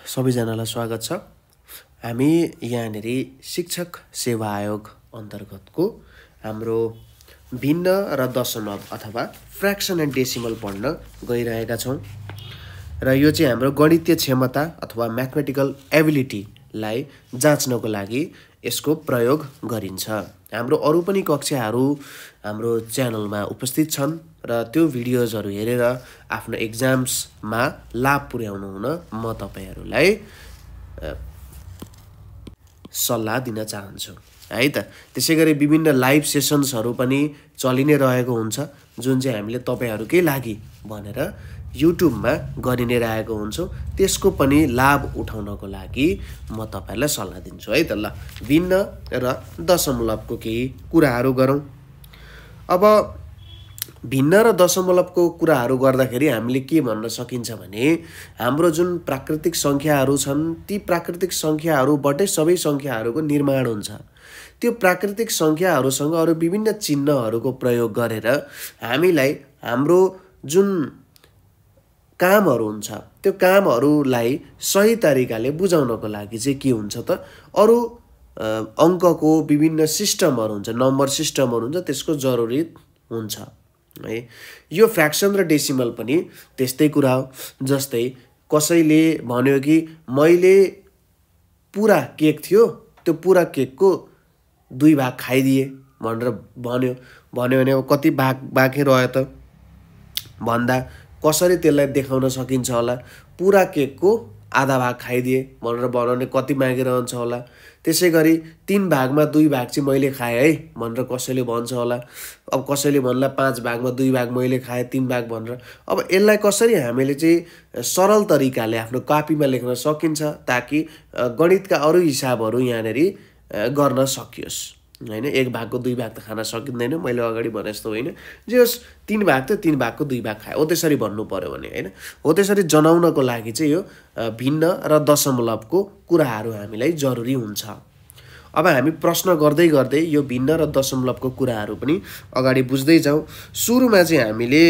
सबैजनालाई स्वागत छ। हामी यहाँनिर शिक्षक सेवा आयोग अन्तर्गतको हाम्रो भिन्न र दशमलव अथवा फ्र्याक्सन एन्ड डेसिमल पढ्न गइरहेका छौँ र यो चाहिँ हाम्रो गणितीय क्षमता अथवा म्याथमेटिकल एबिलिटीलाई जाँच्नको लागि यसको प्रयोग गरिन्छ। हाम्रो अरू पनि कक्षाहरू हाम्रो च्यानलमा उपस्थित छन् र त्यो भिडियोजहरू हेरेर आफ्नो एक्जाम्समा लाभ पुर्याउनु हुन म तपाईहरुलाई सल्लाह दिन चाहन्छु है त। त्यसैगरी विभिन्न लाइभ सेसन्सहरू पनि चलि नै रहेको हुन्छ जुन चाहिँ हामीले तपाईहरुकै लागि भनेर युट्युबमा गरि नै रहेको हुन्छौं। त्यसको पनि लाभ उठाउनको लागि म तपाईहरुलाई सल्लाह दिन्छु है त। ल भिन्न र दशमलवको केही कुराहरू गरौँ। अब भिन्न र दशमलवको कुराहरू गर्दाखेरि हामीले के भन्न सकिन्छ भने हाम्रो जुन प्राकृतिक संख्याहरू छन् ती प्राकृतिक संख्याहरूबाटै सबै संख्याहरूको निर्माण हुन्छ। त्यो प्राकृतिक संख्याहरूसँग अरु विभिन्न चिन्हहरूको प्रयोग गरेर हामीलाई हाम्रो जुन कामहरू हुन्छ त्यो कामहरूलाई सही तरिकाले बुझाउनको लागि चाहिँ के हुन्छ त अरु अंकको विभिन्न सिस्टमहरू हुन्छ, नम्बर सिस्टमहरू हुन्छ, त्यसको जरुरी हुन्छ है। यो फ्र्याक्सन र डेसिमल पनि त्यस्तै कुरा हो। जस्तै कसैले भन्यो कि मैले पूरा केक थियो त्यो पूरा केकको 2 भाग खाइदिए भनेर भन्यो भने अब कति भाग बाँकी रह्यो त भन्दा कसरी त्यसलाई देखाउन सकिन्छ होला। पूरा केकको आधा भाग खाइदिए भनेर बनाउने कति बाँकी रहन्छ होला। त्यसैगरी 3 भागमा 2 भाग चाहिँ मैले खाए है भनेर कसैले भन्छ होला। अब कसैले भन्ला 5 भागमा 2 भाग मैले खाए 3 भाग भनेर। अब यसलाई कसरी हामीले चाहिँ सरल तरिकाले आफ्नो कपीमा लेख्न सकिन्छ ताकि गणितका अरु हिसाबहरू यहाँनेर गर्न सकियोस् हैन। 1 भागको 2 भाग त खान सकिँदैन, मैले अगाडि भने जस्तो होइन। जे होस् 3 भाग त 3 भागको 2 भाग खाए हो त्यसरी भन्नु पर्यो भने हैन। हो त्यसरी जनाउनको लागि चाहिँ यो भिन्न र दशमलवको कुराहरू हामीलाई जरुरी हुन्छ। अब हामी प्रश्न गर्दै गर्दै यो भिन्न र दशमलवको कुराहरू पनि अगाडि बुझ्दै जाउँ। सुरुमा चाहिँ हामीले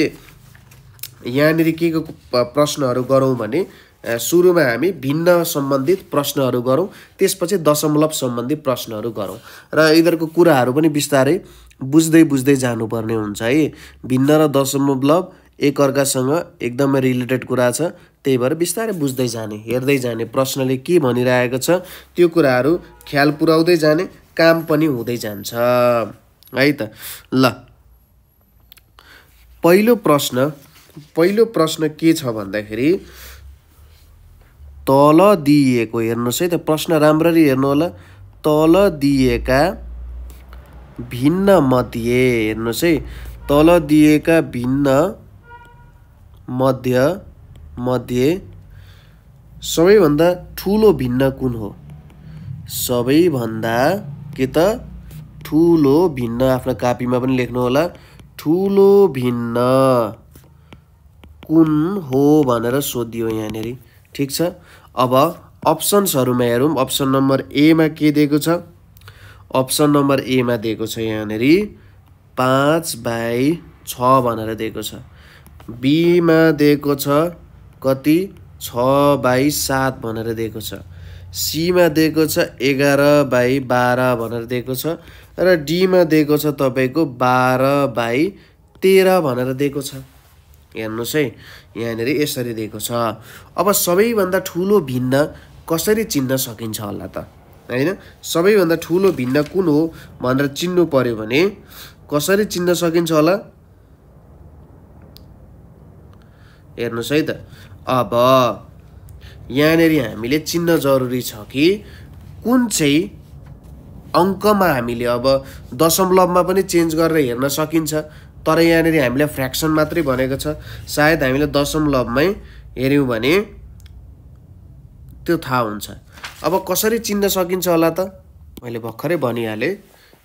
यहाँनेर के प्रश्नहरू गरौँ भने सुरुमा हामी भिन्न सम्बन्धित प्रश्नहरू गरौँ, त्यसपछि दशमलव सम्बन्धी प्रश्नहरू गरौँ र यिनीहरूको कुराहरू पनि बिस्तारै बुझ्दै जानुपर्ने हुन्छ है। भिन्न र दशमलव एक अर्कासँग एकदमै रिलेटेड कुरा छ, त्यही भएर बिस्तारै बुझ्दै जाने, हेर्दै जाने, प्रश्नले के भनिरहेको छ त्यो कुराहरू ख्याल पुर्याउँदै जाने, काम पनि हुँदै जान्छ है त। ल पहिलो प्रश्न के छ भन्दाखेरि तल दिएको, हेर्नुस् है त प्रश्न राम्ररी हेर्नु होला। तल दिएका भिन्न मध्ये, हेर्नुस् है, तल दिएका भिन्न मध्ये सबैभन्दा ठूलो भिन्न कुन हो? सबैभन्दा के त ठूलो भिन्न, आफ्नो कपीमा पनि लेख्नु होला। ठूलो भिन्न कुन हो भनेर सोधियो यहाँनेर, ठीक छ। अब अप्सन्सहरुमा हेरौँ। अप्सन नम्बर ए मा के दिएको छ? अप्सन नम्बर ए मा दिएको छ यहाँनेर 5/6 भनेर दिएको छ। बी मा दिएको छ कति? 6/7 भनेर दिएको छ। सी मा दिएको छ 11/12 भनेर दिएको छ र डी मा दिएको छ तपाईको 12/13 भनेर दिएको छ। हेर्नुस् है, यहाँनेर यसरी दिएको छ। अब सबैभन्दा ठूलो भिन्न कसरी चिन्न सकिन्छ होला त हैन? सबैभन्दा ठूलो भिन्न कुन हो भनेर चिन्नु पर्यो भने कसरी चिन्न सकिन्छ होला? हेर्नुस् है त। अब यहाँनेर हामीले चिन्न जरुरी छ कि कुन चाहिँ अंकमा हामीले, अब दशमलवमा पनि चेन्ज गरेर हेर्न सकिन्छ तर यहाँनेर हामीले फ्र्याक्सन मात्रै भनेको छ। सायद हामीले दशमलवमै हेर्यौं भने त्यो थाहा हुन्छ। अब कसरी चिन्न सकिन्छ होला त? मैले भर्खरै भनिहाले।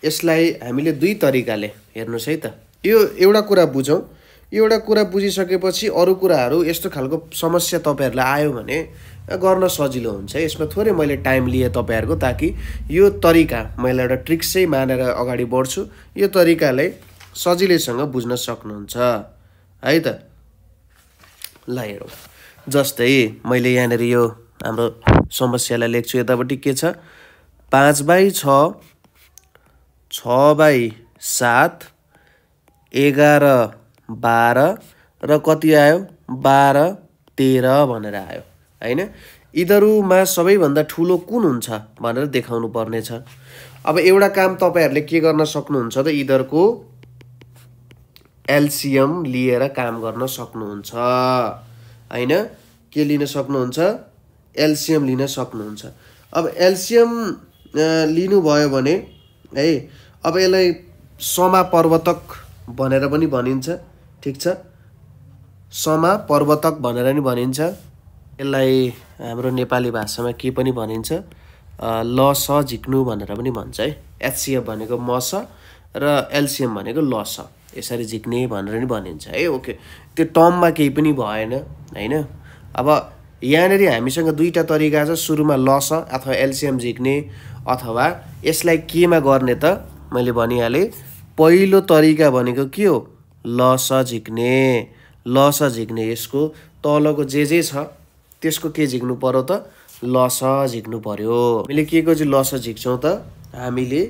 यसलाई हामीले दुई तरिकाले, हेर्नुस् है त, यो एउटा कुरा बुझौं। एउटा कुरा बुझिसकेपछि अरु कुराहरू यस्तो खालको समस्या तपाईहरुलाई आयो भने गर्न सजिलो हुन्छ। यसमा थोरै मैले टाइम लिए तपाईहरुको ताकि यो तरिका मैले एउटा ट्रिक्सै मानेर अगाडि बढ्छु। यो तरिकाले सजिलैसँग बुझ्न सक्नुहुन्छ है त। ल हेरौँ। जस्तै मैले यहाँनेर यो हाम्रो समस्यालाई लेख्छु यतापट्टि के छ 5/6 6/7 11/12 र कति आयो 12/13 भनेर आयो हैन। यिनीहरुमा सबैभन्दा ठूलो कुन हुन्छ भनेर देखाउनु पर्ने छ। अब एउटा काम तपाईहरुले के गर्न सक्नुहुन्छ त यिनीहरुको एलसीएम लिएर काम गर्न सक्नुहुन्छ हैन। के लिन सक्नुहुन्छ एलसीएम लिन सक्नुहुन्छ। अब एलसीएम लिनु भयो भने है अब यसलाई समापर्वतक भनेर पनि भनिन्छ ठीक छ। समापर्वतक भनेर नि भनिन्छ। यसलाई हाम्रो नेपाली भाषामा के पनि भनिन्छ लस झिक्नु भनेर पनि भन्छ है। एचसीएफ भनेको मस र एलसीएम भनेको लस यसरी झिक्ने भनेर नि भनिन्छ है। ओके त्यो टर्ममा केही पनि भएन हैन। अब यहाँनेरि हामीसँग दुईटा तरिका छ सुरुमा लस अथवा एलसीएम झिक्ने अथवा यसलाई केमा गर्ने त मैले भनिहाले। पहिलो तरिका भनेको के हो लस झिक्ने। लस झिक्ने यसको तलको जे छ त्यसको के झिक्नु पर्यो त लस झिक्नु पर्यो। हामीले के को चाहिँ लस झिक्छौं त हामीले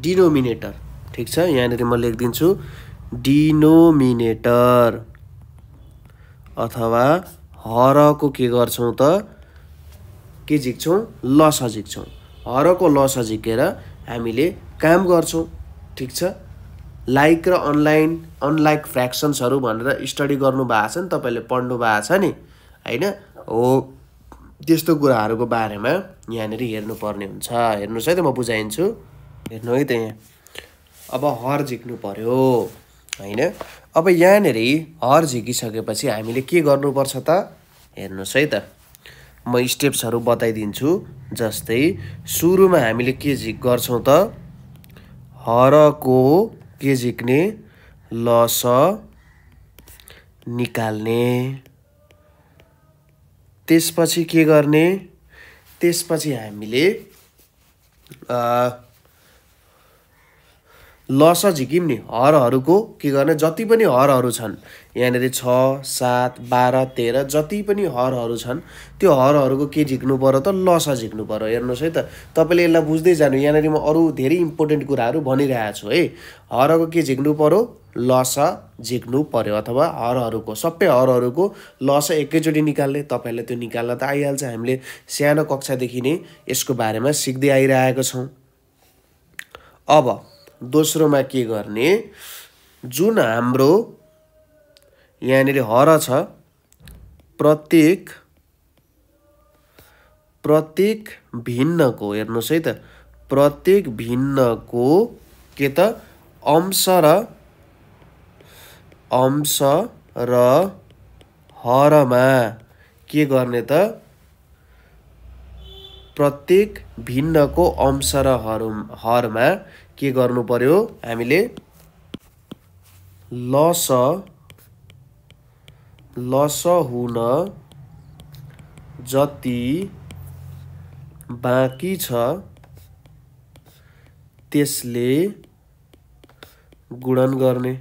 डिनोमिनेटर ठीक छ। यहाँनेरि म लेख्दिन्छु डिनोमिनेटर अथवा हरको के गर्छौं त के झिक्छौं लस झिक्छौं। हरको लस झिकेर हामीले काम गर्छौं ठीक छ। लाइक र अनलाइक फ्र्याक्सन्सहरु भनेर स्टडी गर्नु भएको छ नि तपाईले पढ्नु भएको छ नि हैन। हो त्यस्तो कुराहरुको बारेमा यहाँनेरि हेर्नु पर्ने हुन्छ। हेर्नुस् है त म बुझाइन्छु हेर्नु है त यहाँ। अब हर झिक्नु पर्यो हैन। अब यहाँनेरि हर झिकिसकेपछि हामीले के गर्नुपर्छ त हेर्नुस् है त। म स्टेप्सहरु बताइदिन्छु। जस्तै सुरुमा हामीले के गर्छौं त हरको के झिक्ने लस निकाल्ने। त्यसपछि के गर्ने त्यसपछि हामीले लस झिकिम नि हरहरुको के गर्ने जति पनि हरहरु छन् यहाँनेरि 6 7 12 13 जति पनि हरहरु छन् त्यो हरहरुको के झिक्नु पर्यो त लस झिक्नु पर्यो। हेर्नुस् है त तपाईले यसलाई बुझ्दै जानु। यहाँनेरि म अरु धेरै इम्पोर्टेन्ट कुराहरु भनिरहेको छु है। हरको के झिक्नु पर्यो लस झिक्नु पर्यो अथवा हरहरुको सबै हरहरुको लस एकैचोटी निकाल्ने। तपाईहरुले त्यो निकाल्न त आइहाल्छ। हामीले सानो कक्षादेखि नै यसको बारेमा सिक्दै आइरहेका छौं। अब दोस्रोमा के गर्ने जुन हाम्रो यहाँनेरि हर छ प्रत्येक भिन्नको हेर्नुस् है त प्रत्येक भिन्नको के त अंश र हरमा के गर्ने त प्रत्येक भिन्नको अंश र हरमा के गर्नु पर्यो हामीले लस हुन जति बाँकी छ त्यसले गुणन गर्ने।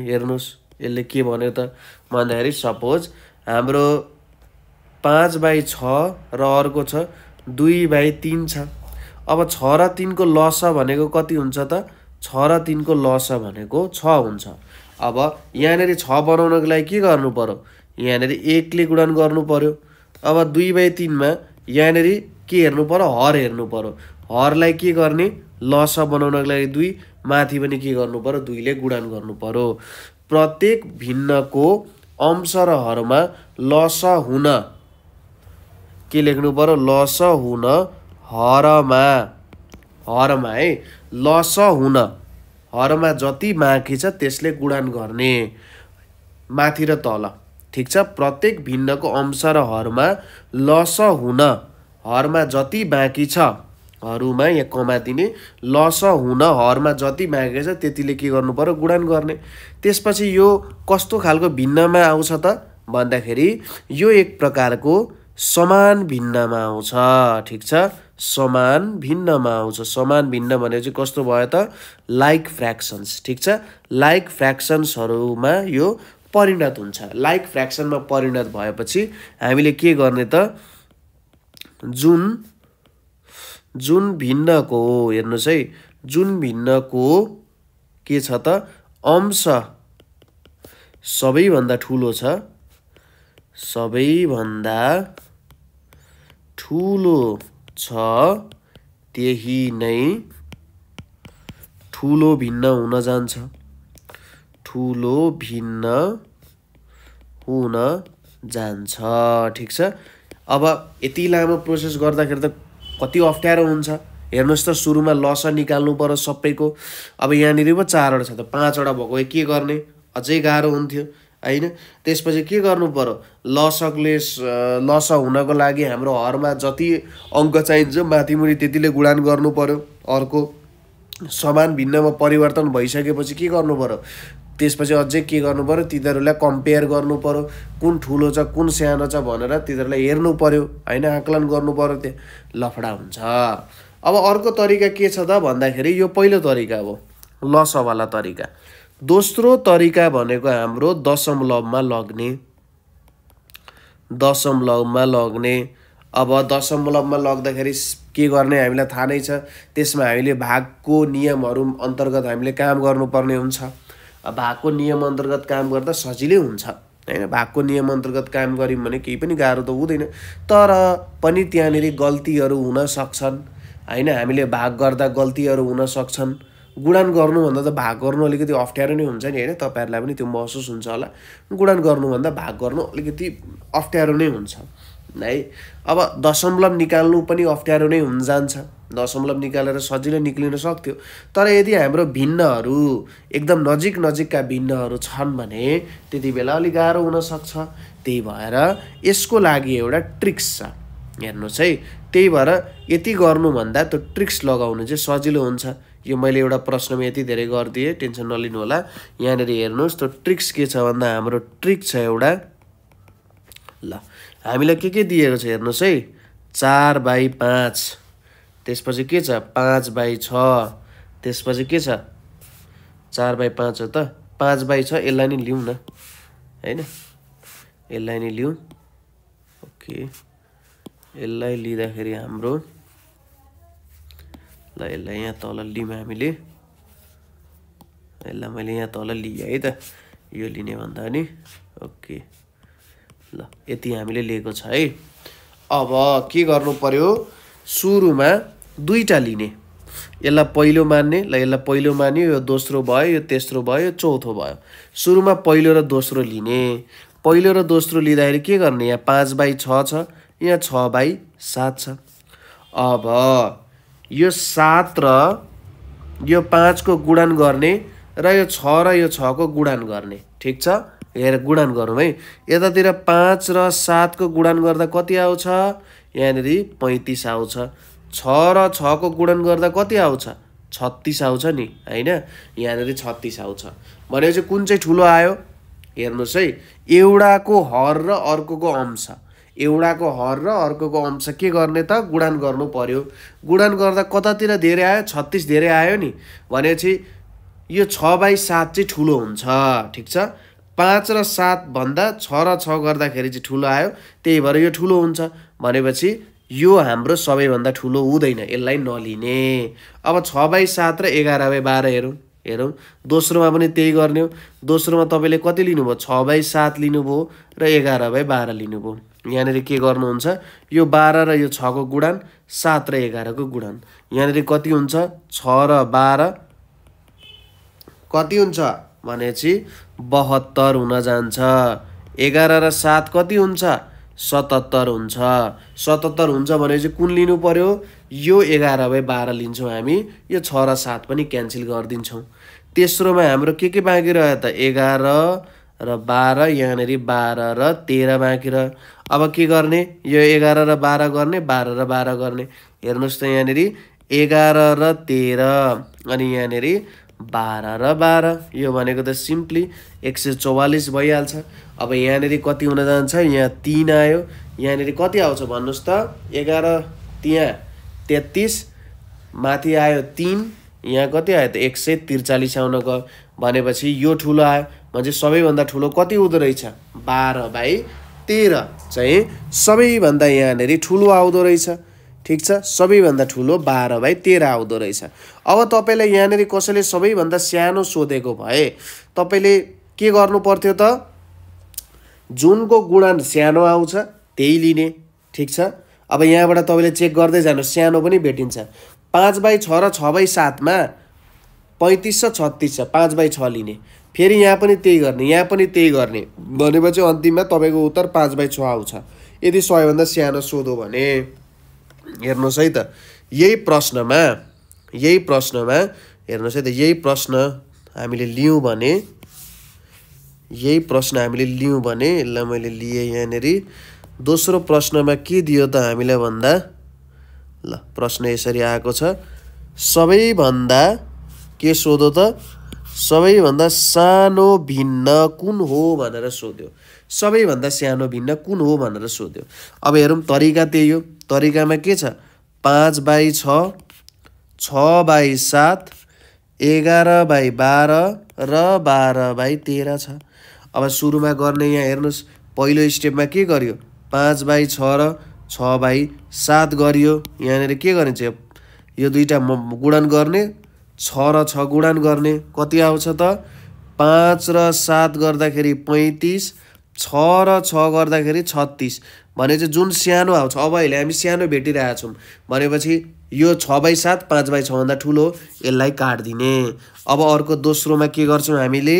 हेर्नुस् यसले के भन्यो त भन्दाखेरि सपोज हाम्रो 5/6 र अर्को छ 2/3 छ। अब 6 र 3 को लस भनेको कति हुन्छ त 6 र 3 को लस भनेको 6 हुन्छ। अब यहाँनेरि 6 बनाउनको लागि के गर्नु पर्यो यहाँनेरि 1 ले गुणन गर्नु पर्यो। अब 2/3 मा यहाँनेरि के हेर्नु पर्यो हर हेर्नु पर्यो। हरलाई के गर्ने लस बनाउनको लागि 2 माथि पनि के गर्नु पर्यो 2 ले गुणन गर्नु पर्यो। प्रत्येक भिन्नको अंश र हरमा लस हुन के लेख्नु पर्यो लस हुन हरमा है लस हुन हरमा जति बाँकी छ त्यसले गुणन गर्ने माथि र तल ठीक छ। प्रत्येक भिन्नको अंश र हरमा लस हुन हरमा जति बाँकी छ हरुमा यहाँ कमा दिने लस हुन हरमा जति बाँकी छ त्यतिले के गर्नु पर्यो गुणन गर्ने। त्यसपछि यो कस्तो खालको भिन्नमा आउँछ त भन्दाखेरि यो एक प्रकारको समान भिन्नमा आउँछ ठीक छ। समान भिन्नमा आउँछ। समान भिन्न भने चाहिँ कस्तो भयो त लाइक फ्र्याक्सन्स ठीक छ। लाइक फ्र्याक्सन्सहरुमा यो परिणत हुन्छ। लाइक फ्र्याक्सनमा परिणत भएपछि हामीले के गर्ने त जुन भिन्नको हेर्नुस् है जुन भिन्नको के छ त अंश सबैभन्दा ठुलो छ त्यही नै ठुलो भिन्न हुन जान्छ ठिक छ। अब यति लामो प्रोसेस गर्दाखेरि त कति अप्ठ्यारो हुन्छ। हेर्नुस् त सुरुमा लसा निकाल्नु पर्यो सबैको। अब यहाँनिर पो 4 वटा छ त 5 वटा भएको के गर्ने अझै गाह्रो हुन्थ्यो हैन। त्यसपछि के गर्नु पर्यो लसा हुनको लागि हाम्रो हरमा जति अङ्क चाहिन्छ माथिमुनि त्यतिले गुणान गर्नु पर्यो। अर्को समान भिन्नमा परिवर्तन भइसकेपछि के गर्नु पर्यो त्यसपछि अझै के गर्नु पर्यो तिनीहरूलाई कम्पेयर गर्नु पर्यो कुन ठुलो छ कुन सानो छ भनेर तिनीहरूलाई हेर्नु पर्यो हैन आकलन गर्नु पर्यो। त्यो लफडा हुन्छ। अब अर्को तरिका के छ त भन्दाखेरि यो पहिलो तरिका हो लसवाला तरिका। दोस्रो तरिका भनेको हाम्रो दशमलवमा लग्ने। अब दशमलवमा लग्दाखेरि के गर्ने हामीलाई थाहा नै छ। त्यसमा हामीले भागको नियमहरू अन्तर्गत हामीले काम गर्नुपर्ने हुन्छ। भागको नियम अन्तर्गत काम गर्दा सजिलै हुन्छ हैन। भागको नियम अन्तर्गत काम गर्यौं भने केही पनि गाह्रो त हुँदैन। तर पनि त्यहाँनिर गल्तीहरू हुन सक्छन् हैन। हामीले भाग गर्दा गल्तीहरू हुन सक्छन्। गुणन गर्नुभन्दा त भाग गर्नु अलिकति अप्ठ्यारो नै हुन्छ नि हैन। तपाईहरुलाई पनि त्यो महसुस हुन्छ होला। गुणन गर्नुभन्दा भाग गर्नु अलिकति अप्ठ्यारो नै हुन्छ है। अब दशमलव निकाल्नु पनि अप्ठ्यारो नै हुन जान्छ। दशमलव निकालेर सजिलै निक्लिन सक्थ्यो। तर यदि हाम्रो भिन्नहरू एकदम नजिकका भिन्नहरू छन् भने त्यति बेला अलि गाह्रो हुन सक्छ। त्यही भएर यसको लागि एउटा ट्रिक्स छ हेर्नुस् है। त्यही भएर यति गर्नु भन्दा त्यो ट्रिक्स लगाउनु चाहिँ सजिलो हुन्छ। यो मैले एउटा प्रश्नमा यति धेरै गर्दिए टेन्सन नलिनु होला। यहाँनिर हेर्नुस् त्यो ट्रिक्स के छ भन्दा हाम्रो ट्रिक छ एउटा ल हामीलाई के दिएको छ हेर्नुस् है 4/5 त्यसपछि के छ 5/6 त्यसपछि के छ 4/5 हो त 5/6 यसलाई नि लिउँ न हैन। यसलाई नि लिउँ ओके। यसलाई लिँदाखेरि हाम्रो ल यसलाई यहाँ तल लियौँ हामीले। यसलाई मैले यहाँ तल लिएँ है त यो लिने भन्दा नि ओके ल यति हामीले लिएको छ है। अब के गर्नु पर्यो सुरुमा दुईटा लिने। यसलाई पहिलो मान्ने ल यसलाई पहिलो मान्यो यो दोस्रो भयो यो तेस्रो भयो यो चौथो भयो। सुरुमा पहिलो र दोस्रो लिने। पहिलो र दोस्रो लिँदाखेरि के गर्ने यहाँ 5/6 छ यहाँ 6/7 छ। अब यो 7 र यो 5 को गुणन गर्ने र यो 6 र यो 6 को गुणन गर्ने। ठीक छ हेर गुणन गरौँ है। यतातिर 5 र 7 को गुणन गर्दा कति आउँछ यहाँनिर 35 आउँछ। 6 र 6 को गुणन गर्दा कति आउँछ 36 आउँछ नि हैन। यहाँनिर 36 आउँछ भनेपछि कुन चाहिँ ठुलो आयो हेर्नुस् है। एउटाको हर र अर्कोको अंश। एउटाको हर र अर्कोको अंश के गर्ने त गुणन गर्नु पर्यो। गुणन गर्दा कतातिर धेरै आयो 36 धेरै आयो नि भनेपछि यो 6/7 चाहिँ ठुलो हुन्छ। ठीक छ 5 र 7 भन्दा 6 र 6 गर्दाखेरि चाहिँ ठुलो आयो। त्यही भएर यो ठुलो हुन्छ भनेपछि यो हाम्रो सबैभन्दा ठुलो हुँदैन यसलाई नलिने। अब 6/7 र 11/12 हेरौँ दोस्रोमा पनि त्यही गर्ने हो। दोस्रोमा तपाईले कति लिनुभयो 6/7 लिनुभयो र 11/12 लिनुभयो। यहाँनिर के गर्नुहुन्छ यो 12 र यो 6 को गुणन 7 र 11 को गुणन। यहाँनिर कति हुन्छ 6 र 12 कति हुन्छ भनेपछि 72 हुन जान्छ। 11 र 7 कति हुन्छ 77 हुन्छ। 77 हुन्छ भनेपछि कुन लिनु पर्यो यो 11/12 लिन्छौँ हामी। यो 6 र 7 पनि क्यान्सल गरिदिन्छौँ। तेस्रोमा हाम्रो के बाँकी रह्यो त 11 र 12 यहाँनिर 12 र 13 बाँकी रह्यो। अब के गर्ने यो 11 र 12 गर्ने 12 र 12 गर्ने। हेर्नुस् त यहाँनिर 11 र 13 अनि यहाँनिर 12 र 12 यो भनेको त सिम्पली 144 भइहाल्छ। अब यहाँनिर कति हुन जान्छ यहाँ 3 आयो। यहाँनिर कति आउँछ भन्नुस् त 11 त्यहाँ 33 माथि आयो 3 यहाँ कति आयो त 143 आउन गयो भनेपछि यो ठुलो आयो भने सबैभन्दा ठुलो कति हुँदो रहेछ 12/13 चाहिँ सबैभन्दा यहाँनेरि ठुलो आउँदो रहेछ। ठीक छ, सबैभन्दा ठुलो 12/13 आउँदो रहेछ। अब तपाईलाई यहाँनेरि कसैले सबैभन्दा सानो सोधेको भए तपाईले के गर्नु पर्थ्यो त, जुनको गुणन सानो आउँछ त्यही लिने। ठीक छ, अब यहाँबाट तपाईले चेक गर्दै जानु, सानो पनि भेटिन्छ। 5/6 र 6/7 मा 35 छ 36 छ, 5/6 लिने। फेरि यहाँ पनि त्यही गर्ने, यहाँ पनि त्यही गर्ने भनेपछि अन्तिममा तपाईको उत्तर 5/6 आउँछ। यदि सबैभन्दा सानो सोधो भने हेर्नुहोस् है त, यही प्रश्नमा हेर्नुहोस् है त, यही प्रश्न हामीले लियौँ भने यसलाई मैले लिएँ यहाँनेरि। दोस्रो प्रश्नमा के दियो त हामीलाई भन्दा, ल प्रश्न यसरी आएको छ, सबैभन्दा के सोधो त, सबैभन्दा सानो भिन्न कुन हो भनेर सोध्यो। सबैभन्दा सानो भिन्न कुन हो भनेर सोध्यो। अब हेरौँ तरिका त्यही हो। तरिकामा के छ, 5/6, 6/7, 11/12 र 12/13 छ। अब सुरुमा गर्ने यहाँ हेर्नुहोस्, पहिलो स्टेपमा के गर्यो, 5/6 र 6/7 गरियो। यहाँनिर के गरिन्छ, यो दुईटा गुणन गर्ने, 6 र 6 गुणन गर्ने, कति आउँछ त 5 र 7 गर्दाखेरि 35, 6 र 6 गर्दाखेरि 36 भनेपछि जुन सानो आउँछ। अब अहिले हामी सानो भेटिरहेछौँ भनेपछि यो 6/7 5/6 भन्दा ठुलो, यसलाई काट्दिने। अब अर्को दोस्रोमा के गर्छौँ हामीले,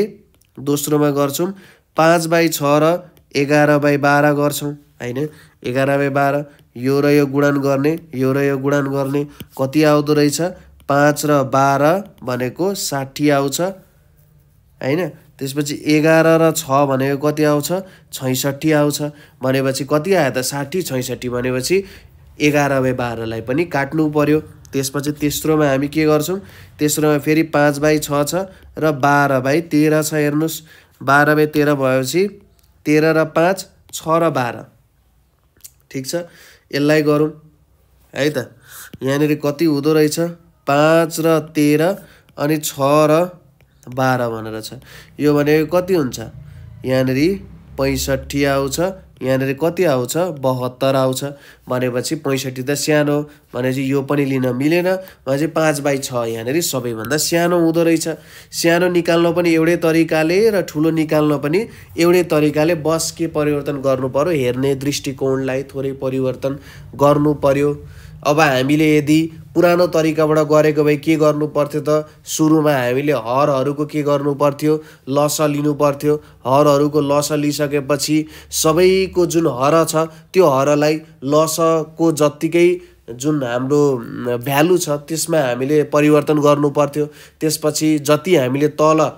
दोस्रोमा गर्छौँ 5/6 र 11/12 गर्छौँ हैन। 11/12 यो र यो गुणन गर्ने, यो र यो गुणन गर्ने, कति आउँदो रहेछ 5 र 12 भनेको 60 आउँछ हैन। त्यसपछि 11 र 6 भनेको कति आउँछ 66 आउँछ भनेपछि कति आयो त 60 66 भनेपछि 11/12 लाई पनि काट्नु पर्यो। त्यसपछि तेस्रोमा हामी के गर्छौँ, तेस्रोमा फेरि 5/6 छ र 12/13 छ। हेर्नुहोस् 12/13 भएपछि 13 र 5 6 र 12। ठीक छ, यसलाई गरौँ है त। यहाँनिर कति हुँदो रहेछ 5 र 13 अनि 6 र 12 भनेर छ। यो भनेको कति हुन्छ, यहाँनिर 65 आउँछ, यहाँनिर कति आउँछ 72 आउँछ भनेपछि 65 त सानो भनेपछि यो पनि लिन मिलेन भनेपछि 5/6 यहाँनिर सबैभन्दा सानो हुँदो रहेछ। सानो निकाल्न पनि एउटै तरिकाले र ठुलो निकाल्न पनि एउटै तरिकाले, बस के परिवर्तन गर्नु पर्यो, हेर्ने दृष्टिकोणलाई थोरै परिवर्तन गर्नु पर्यो। अब हामीले यदि पुरानो तरिकाबाट गरेको भए के गर्नु पर्थ्यो त, सुरुमा हामीले हरहरूको के गर्नु पर्थ्यो, लस लिनु पर्थ्यो। हरहरूको लस लिइसकेपछि सबैको जुन हर छ त्यो हरलाई लसको जत्तिकै जुन हाम्रो भ्यालु छ त्यसमा हामीले परिवर्तन गर्नु पर्थ्यो। त्यसपछि जति हामीले तल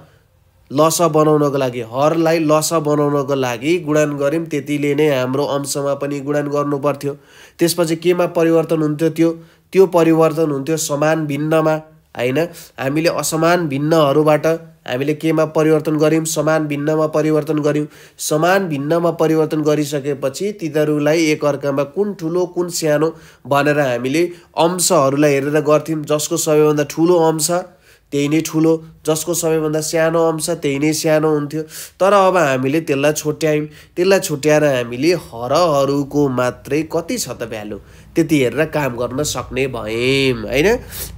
लस बनाउनको लागि, हरलाई लस बनाउनको लागि गुणन गऱ्यौँ त्यतिले नै हाम्रो अंशमा पनि गुणन गर्नु पर्थ्यो। त्यसपछि केमा परिवर्तन हुन्थ्यो, त्यो परिवर्तन हुन्थ्यो समान भिन्नमा हैन। हामीले असमान भिन्नहरूबाट हामीले केमा परिवर्तन गर्यौँ, समान भिन्नमा परिवर्तन गर्यौँ। समान भिन्नमा परिवर्तन गरिसकेपछि तिनीहरूलाई एकअर्कामा कुन ठुलो कुन सानो भनेर हामीले अंशहरूलाई हेरेर गर्थ्यौँ। जसको सबैभन्दा ठुलो अंश त्यही नै ठुलो, जसको सबैभन्दा सानो अंश त्यही नै सानो हुन्थ्यो। तर अब हामीले त्यसलाई छुट्यायौँ। त्यसलाई छुट्याएर हामीले हरहरूको मात्रै कति छ त भ्यालु त्यति हेरेर काम गर्न सक्ने भयौँ हैन।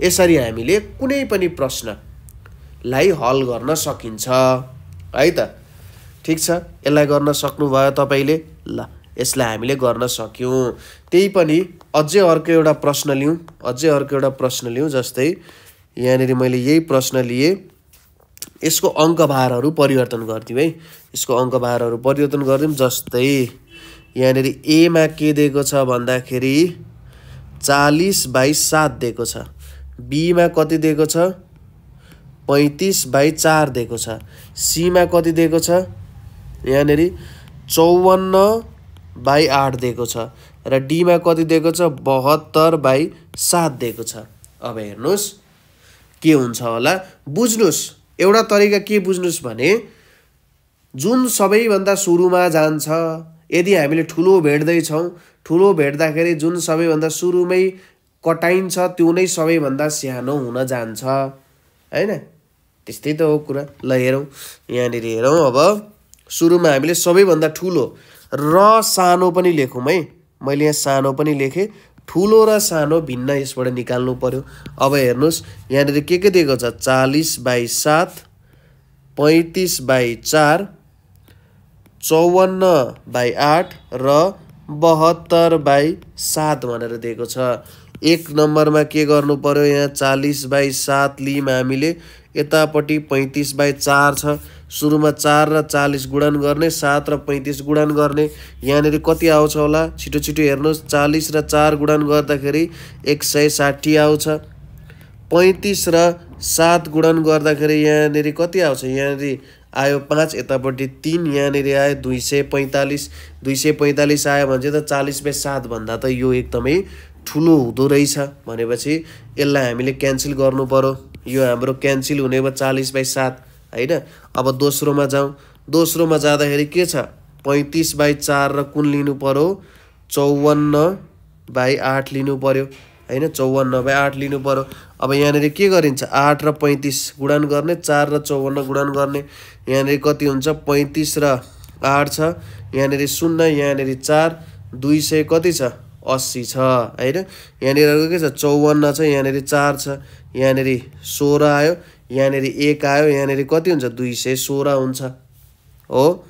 यसरी हामीले कुनै पनि प्रश्नलाई हल गर्न सकिन्छ है त। ठीक छ, यसलाई गर्न सक्नुभयो तपाईले। ल यसलाई हामीले गर्न सक्यौँ। त्यही पनि अझै अर्को एउटा प्रश्न लिउँ, जस्तै यहाँनिर मैले यही प्रश्न लिए, यसको अङ्कभारहरू परिवर्तन गरिदिउँ है। यसको अङ्कभारहरू परिवर्तन गरिदिउँ। जस्तै यहाँनिर ए मा के दिएको छ भन्दाखेरि 40/7 दिएको छ, बी मा कति दिएको छ 35/4 दिएको छ, सी मा कति दिएको छ यहाँनिर 54/8 दिएको छ र डी मा कति दिएको छ 72/7 दिएको छ। अब हेर्नुहोस् के हुन्छ होला, बुझ्नुस् एउटा तरिका के बुझ्नुस् भने जुन सबैभन्दा सुरुमा जान्छ, यदि हामीले ठुलो भेट्दैछौँ, ठुलो भेट्दाखेरि जुन सबैभन्दा सुरुमै कटाइन्छ त्यो नै सबैभन्दा सानो हुन जान्छ हैन। त्यस्तै त हो कुरा। ल हेरौँ, यहाँनिर हेरौँ। अब सुरुमा हामीले सबैभन्दा ठुलो र सानो पनि लेखौँ है। मैले यहाँ सानो पनि लेखेँ, ठुलो र सानो भिन्न यसबाट निकाल्नु पर्यो। अब हेर्नुहोस् यहाँनिर के दिएको छ, 40/7, 35/4, 54/8 र 72/7 भनेर दिएको छ। 1 नम्बरमा के गर्नु पर्यो, यहाँ 40/7 लियौँ हामीले, यतापट्टि 35/4 छ। सुरुमा 4 र 40 गुणन गर्ने, 7 र 35 गुणन गर्ने। यहाँनिर कति आउँछ होला, छिटो छिटो हेर्नुहोस्। 40 र 4 गुणन गर्दाखेरि 160 आउँछ। 35 र 7 गुणन गर्दाखेरि यहाँनिर कति आउँछ, यहाँनिर आयो 5, यतापट्टि 3, यहाँनिर आयो 245। 245 आयो भने चाहिँ त 40/7 भन्दा त यो एकदमै ठुलो हुँदो रहेछ। भनेपछि यसलाई हामीले क्यान्सल गर्नु पर्यो। यो हाम्रो क्यान्सल हुने भयो 40/7 होइन। अब दोस्रोमा जाउँ। दोस्रोमा जाँदाखेरि के छ, 35/4 र कुन लिनु पर्यो, 54/8 लिनु पर्यो होइन। 54/8 लिनु पर्यो। अब यहाँनिर के गरिन्छ, 8 र 35 गुणन गर्ने, 4 र 54 गुणन गर्ने। यहाँनिर कति हुन्छ, 35 र 8 छ, यहाँनिर 0, यहाँनिर 4, 200 कति छ, 80 छ होइन। यहाँनिर अर्को के छ, 54 छ, यहाँनिर 4 छ, यहाँनिर 16 आयो, यहाँनिर 1 आयो, यहाँनिर कति हुन्छ, 216 हुन्छ हो।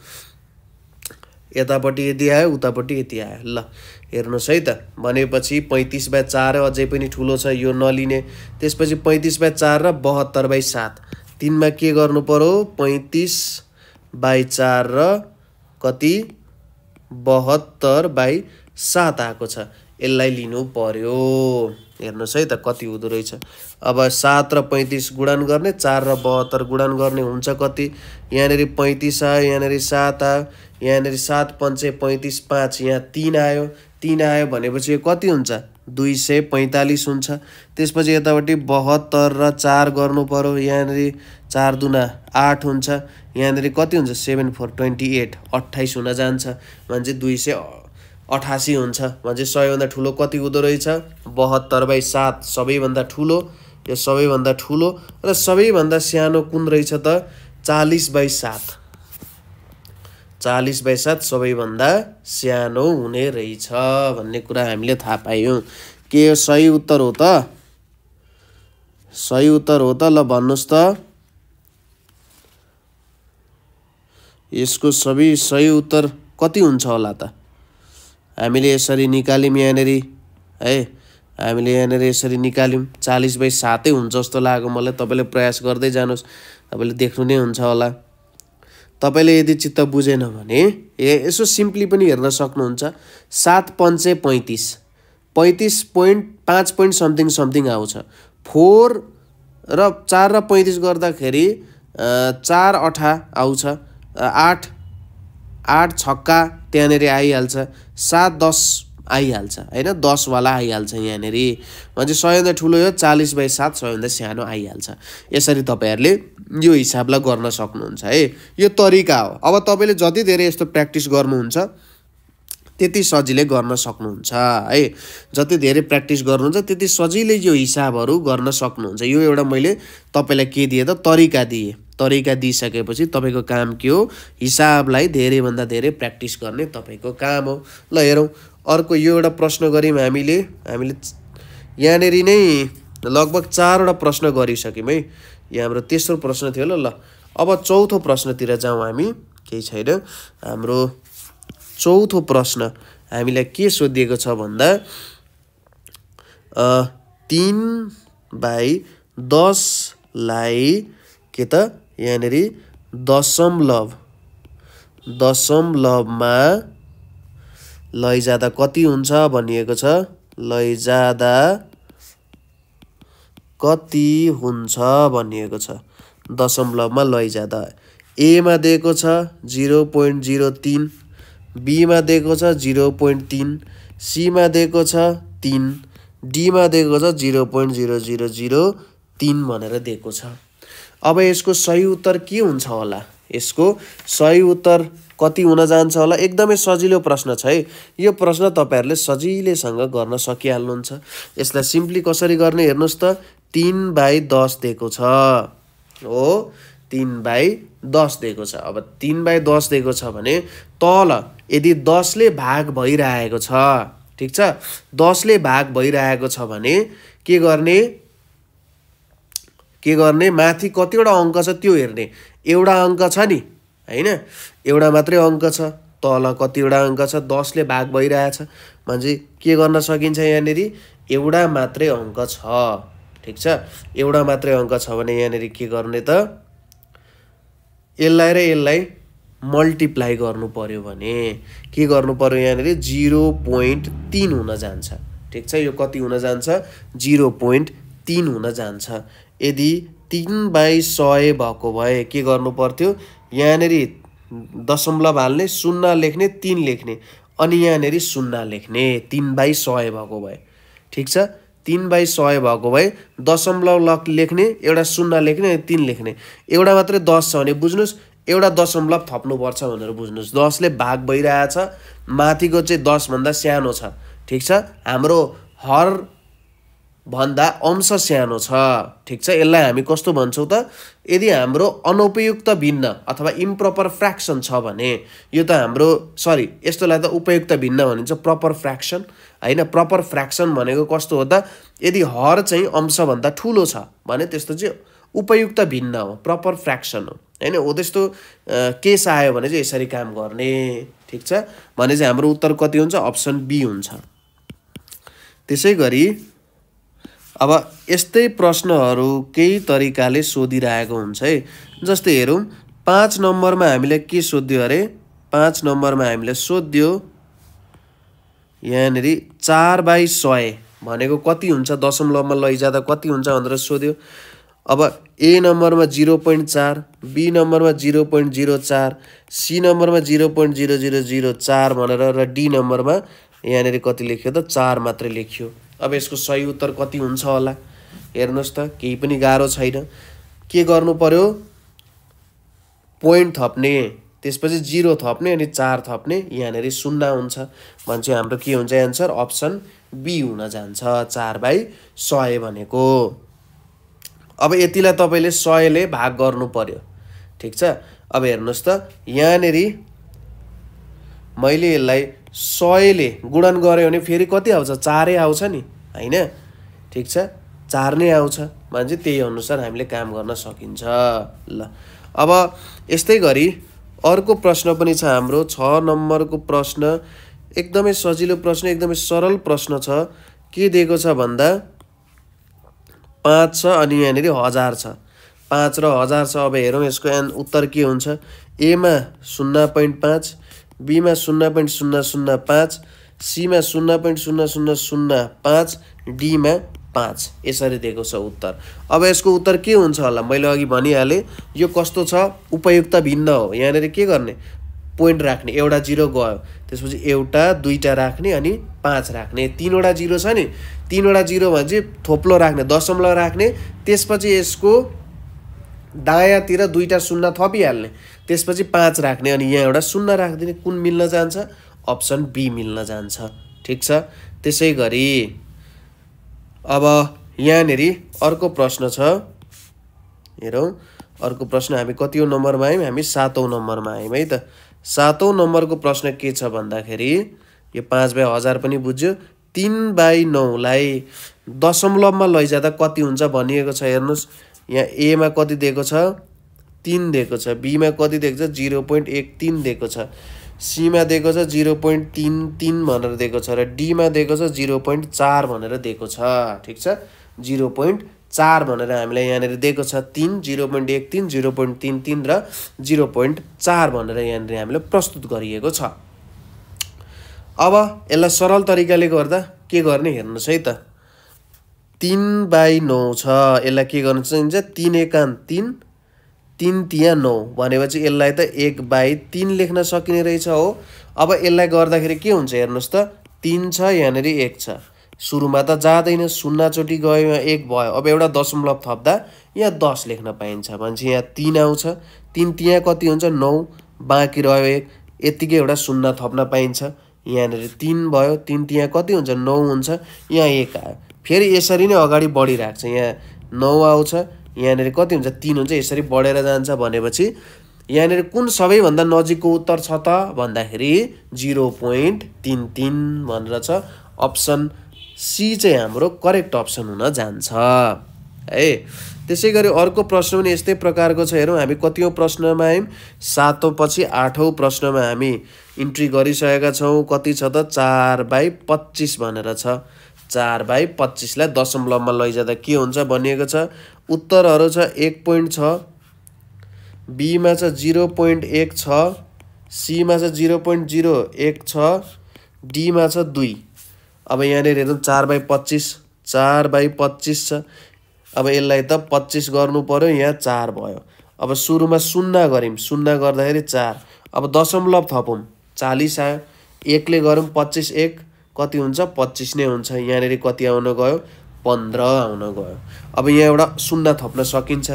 यतापट्टि यति आयो, उतापट्टि यति आयो। ल हेर्नुहोस् है त। भनेपछि 35/4 अझै पनि ठुलो छ, यो नलिने। त्यसपछि 35/4 र 72/7, तिनमा के गर्नु पर्यो, 35/4 र कति, 72/7 आएको छ। यसलाई लिनु पर्यो। हेर्नुहोस् है त कति हुँदो रहेछ। अब 7 र 35 गुणन गर्ने, 4 र 72 गुणन गर्ने हुन्छ कति, यहाँनिर 35 आयो, यहाँनिर 7 आयो, यहाँनिर 7 पंचे 35, 5, यहाँ 3 आयो। 3 आयो भनेपछि कति हुन्छ, 245 हुन्छ। त्यसपछि यतापट्टि 72 र 4 गर्नु पर्यो, यहाँनिर 4 दुना 8 हुन्छ, यहाँनिर कति हुन्छ, 7 4 28, 28 हुन जान्छ भने 288 हुन्छ। भने 100 ठुलो कति हुँदो रहेछ, 72/7 सबैभन्दा ठुलो। यो सबैभन्दा ठुलो र सबैभन्दा सानो कुन रहेछ त, 40/7। 40/7 सबैभन्दा सानो हुने रहेछ भन्ने कुरा हामीले थाहा पायौँ। के यो सही उत्तर हो त? सही उत्तर हो त? ल भन्नुहोस् त। यसको सही उत्तर कति हुन्छ होला त? हामीले यसरी निकाल्यौँ यहाँनिर है, हामीले यहाँनिर यसरी निकाल्यौँ, 40/7 हुन्छ जस्तो लाग्यो मलाई। तपाईँले प्रयास गर्दै जानुहोस्, तपाईँले देख्नु नै हुन्छ होला। तपाईँले यदि चित्त बुझेन भने यसो सिम्पली पनि हेर्न सक्नुहुन्छ। 7 पंचे 35, 35.5 पोइन्ट समथिङ आउँछ। 4 र 4 र 35 गर्दाखेरि 4 8 आउँछ, 8 छक्का त्यहाँनिर आइहाल्छ, 7 10 आइहाल्छ होइन, 10 वाला आइहाल्छ यहाँनिर। भने 100 ठुलो यो 40/7 100 सानो आइहाल्छ। यसरी तपाईँहरूले यो हिसाबलाई गर्न सक्नुहुन्छ है। यो तरिका हो। अब तपाईँले जति धेरै यस्तो प्र्याक्टिस गर्नुहुन्छ त्यति सजिलै गर्न सक्नुहुन्छ है। जति धेरै प्र्याक्टिस गर्नुहुन्छ त्यति सजिलै यो हिसाबहरू गर्न सक्नुहुन्छ। यो एउटा मैले तपाईँलाई के दिएँ त, तरिका दिएँ। तरिका दिइसकेपछि तपाईँको काम के हो, हिसाबलाई धेरैभन्दा धेरै प्र्याक्टिस गर्ने तपाईँको काम हो। ल हेरौँ अर्को। यो एउटा प्रश्न गऱ्यौँ हामीले यहाँनिर नै लगभग 4वटा प्रश्न गरिसक्यौँ है। यहाँ हाम्रो तेस्रो प्रश्न थियो। ल अब चौथो प्रश्नतिर जाउँ हामी। केही छैन, हाम्रो चौथो प्रश्न हामीलाई के सोधिएको छ भन्दा 3/10 लाई के त यहाँनिर दशमलवमा लैजाँदा कति हुन्छ भनिएको छ। लैजाँदा कति हुन्छ भनिएको छ। दशमलवमा लैजाँदा एमा दिएको छ 0.03, बीमा दिएको छ 0.3, सीमा दिएको छ 3, डीमा दिएको छ 0.0003 भनेर दिएको छ। अब यसको सही उत्तर के हुन्छ होला? यसको सही उत्तर कति हुन जान्छ होला? एकदमै सजिलो प्रश्न छ है। यो प्रश्न तपाईहरुले सजिलैसँग गर्न सकिहाल्नुहुन्छ। यसलाई सिम्पली कसरी गर्ने हेर्नुस् त। 3/10 दिएको छ हो 3/10 दिएको छ। अब 3/10 दिएको छ भने तल यदि 10 ले भाग भइरहेको छ, ठिक छ, 10 ले भाग भइरहेको छ भने के गर्ने माथि कतिवटा अङ्क छ त्यो हेर्ने। एउटा अङ्क छ नि हैन, एउटा मात्रै अङ्क छ, तल कतिवटा अङ्क छ, 10 ले भाग भइरहेछ भने के गर्न सकिन्छ, यहाँनिर एउटा मात्रै अङ्क छ, ठिक छ, एउटा मात्रै अङ्क छ भने यहाँनिर के गर्ने त, यसलाई र यसलाई मल्टिप्लाई गर्नु पर्यो भने के गर्नु पर्यो, यहाँनिर 0.3 हुन जान्छ, ठिक छ। यो कति हुन जान्छ, 0.3 हुन जान्छ। यदि 3/100 भएको भए के गर्नु पर्थ्यो, यहाँनिर दशमलव हाल्ने, 0 लेख्ने, 3 लेख्ने, अनि यहाँनिर 0 लेख्ने, 3/100 भएको भए, ठिक छ। 3/100 भएको भए दशमलव लेख्ने, एउटा 0 लेख्ने, 3 लेख्ने, एउटा मात्रै 10 छ भने बुझ्नुस् एउटा दशमलव थप्नुपर्छ भनेर बुझ्नुस्। 10 ले भाग भइरहेछ, माथिको चाहिँ 10 भन्दा सानो छ, ठिक छ, हाम्रो हर भन्दा अंश सानो छ, ठिक छ। यसलाई हामी कस्तो भन्छौँ त, यदि हाम्रो अनुपयुक्त भिन्न अथवा इम्प्रोपर फ्र्याक्सन छ भने यो त हाम्रो यस्तोलाई त उपयुक्त भिन्न भनिन्छ, प्रपर फ्र्याक्सन हैन। प्रपर फ्र्याक्सन भनेको कस्तो हो त, यदि हर चाहिँ अंश भन्दा ठुलो छ भने त्यस्तो चाहिँ उपयुक्त भिन्न हो, प्रपर फ्र्याक्सन हो हैन। हो त्यस्तो केस आयो भने चाहिँ यसरी काम गर्ने, ठिक छ। भने चाहिँ हाम्रो उत्तर कति हुन्छ, अप्सन बी हुन्छ। त्यसैगरी अब यस्तै प्रश्नहरू केही तरिकाले सोधिरहेको हुन्छ है। जस्तै हेरौँ 5 नम्बरमा हामीले के सोध्यो अरे, 5 नम्बरमा हामीले सोध्यो यहाँनिर 4/100 भनेको कति हुन्छ, दशमलवमा लैजाँदा कति हुन्छ भनेर सोध्यो। अब ए नम्बरमा 0.4, बी नम्बरमा 0.04, सी नम्बरमा 0.0004 भनेर र डी नम्बरमा यहाँनिर कति लेख्यो त, 4 मात्रै लेख्यो। अब यसको सही उत्तर कति हुन्छ होला हेर्नुहोस् त, केही पनि गाह्रो छैन। के गर्नु पर्यो, पोइन्ट थप्ने, त्यसपछि 0 थप्ने अनि 4 थप्ने, यहाँनिर 0 हुन्छ भने चाहिँ हाम्रो के हुन्छ एन्सर, अप्सन बी हुन जान्छ, 4/100 भनेको। अब यतिलाई तपाईले 100 ले भाग गर्नु पर्यो, ठिक छ। अब हेर्नुहोस् त, यहाँनिर मैले यसलाई 100 ले गुणन गरे भने फेरि कति आउँछ, 4 आउँछ नि हैन, ठिक छ, 4 नै आउँछ भने चाहिँ त्यही अनुसार हामीले काम गर्न सकिन्छ। ल अब यस्तै गरी अर्को प्रश्न पनि छ हाम्रो, 6 नम्बरको प्रश्न एकदमै सजिलो प्रश्न, एकदमै सरल प्रश्न छ। के दिएको छ भन्दा 5 छ अनि यहाँनिर 1000 छ, 5 र 1000 छ। अब हेरौँ यसको उत्तर के हुन्छ। ए मा 0.5, बी मा 0.005, सी मा 0.0005, डी मा 5, यसरी दिएको छ उत्तर। अब यसको उत्तर के हुन्छ होला, मैले अघि भनिहालेँ यो कस्तो छ, उपयुक्त भिन्न हो। यहाँनिर के गर्ने, पोइन्ट राख्ने, एउटा 0 गयो, त्यसपछि एउटा 2टा राख्ने अनि 5 राख्ने, 3वटा 0 छ नि, 3वटा 0 भने चाहिँ थोप्लो राख्ने, दशमलव राख्ने, त्यसपछि यसको दायाँतिर 2टा 0 थपिहाल्ने, त्यसपछि 5 राख्ने अनि यहाँ एउटा 0 राखिदिने। कुन मिल्न जान्छ, अप्सन बी मिल्न जान्छ, ठिक छ। त्यसै गरी अब यहाँनिर अर्को प्रश्न छ, हेरौँ अर्को प्रश्न हामी कतिौं नम्बरमा आयौँ, हामी 7औं नम्बरमा आयौँ है त। 7औं नम्बरको प्रश्न के छ भन्दाखेरि यो 5/1000 पनि बुझ्यो, 3/9 लाई दशमलवमा लैजाँदा कति हुन्छ भनिएको छ। हेर्नुहोस् यहाँ ए मा कति दिएको छ, 3 दिएको छ, बी मा कति दिएको छ, 0.13 दिएको छ, सी मा दिएको छ 0.33 भनेर दिएको छ र डी मा दिएको छ 0.4 भनेर दिएको छ, ठिक छ। 0.4 भनेर हामीलाई यहाँनिर दिएको छ, 3, 0.13, 0.33 र 0.4 भनेर यहाँनिर हामीलाई प्रस्तुत गरिएको छ। अब यसलाई सरल तरिकाले गर्दा के गर्ने हेर्नुहोस् है त, 3/9 छ, यसलाई के गर्न सकिन्छ, 3 एकान्त 3, 3 तिया 9 भनेपछि यसलाई त 1/3 लेख्न सकिने रहेछ हो। अब यसलाई गर्दाखेरि के हुन्छ हेर्नुहोस् त, 3 छ यहाँनिर 1 छ, सुरुमा त जाँदैन, 0 चोटि गयो 1 भयो। अब एउटा दशमलव थप्दा यहाँ 10 लेख्न पाइन्छ भनेपछि यहाँ 3 आउँछ, 3 तिया कति हुन्छ 9, बाँकी रह्यो 1, यतिकै एउटा 0 थप्न पाइन्छ, यहाँनिर 3 भयो, 3 तिया कति हुन्छ 9 हुन्छ, यहाँ 1 आयो। फेरि यसरी नै अगाडि बढिरहेको छ, यहाँ 9 आउँछ, यहाँनिर कति हुन्छ 3 हुन्छ यसरी बढेर जान्छ भनेपछि यहाँनिर कुन सबैभन्दा नजिकको उत्तर छ त भन्दाखेरि 0.33 भनेर छ अप्सन सी चाहिँ हाम्रो करेक्ट अप्सन हुन जान्छ है। त्यसैगरी अर्को प्रश्न पनि यस्तै प्रकारको छ हेरौँ हामी कतिौं प्रश्नमा आयौं 7औं पछि 8औं प्रश्नमा हामी इन्ट्री गरिसकेका छौं कति छ त 4/25 भनेर छ 4/25 लाई दशमलवमा लैजाँदा के हुन्छ भनिएको छ उत्तरहरु छ 1.6 बी मा छ 0.1 छ सी मा छ 0.01 छ डी मा छ 2 अब यहाँनिर हेरौँ 4/25 4/25 छ अब यसलाई त 25 गर्नु पर्यो यहाँ 4 भयो अब सुरुमा 0 गरिम 0 गर्दाखेरि 4 अब दशमलव थपौं 40 आयो 1 ले गरौँ 25 1 कति हुन्छ 25 नै हुन्छ यहाँनिर कति आउन गयो 15 आउन गयो। अब यहाँ एउटा 0 थप्न सकिन्छ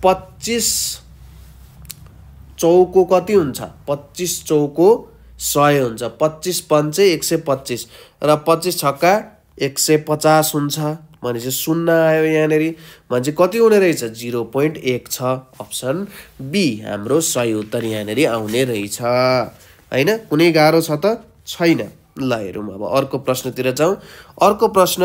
25 चौको कति हुन्छ 25 चौको 100 हुन्छ 25 पंचे 125 र 25 छक्का 150 हुन्छ भनेपछि 0 आयो यहाँनिर भनेपछि कति हुने रहेछ 0.1 छ अप्सन बी हाम्रो सही उत्तर यहाँनिर आउने रहेछ हैन कुनै गाह्रो छ त छैन। ल हेरौँ अब अर्को प्रश्नतिर जाउँ अर्को प्रश्न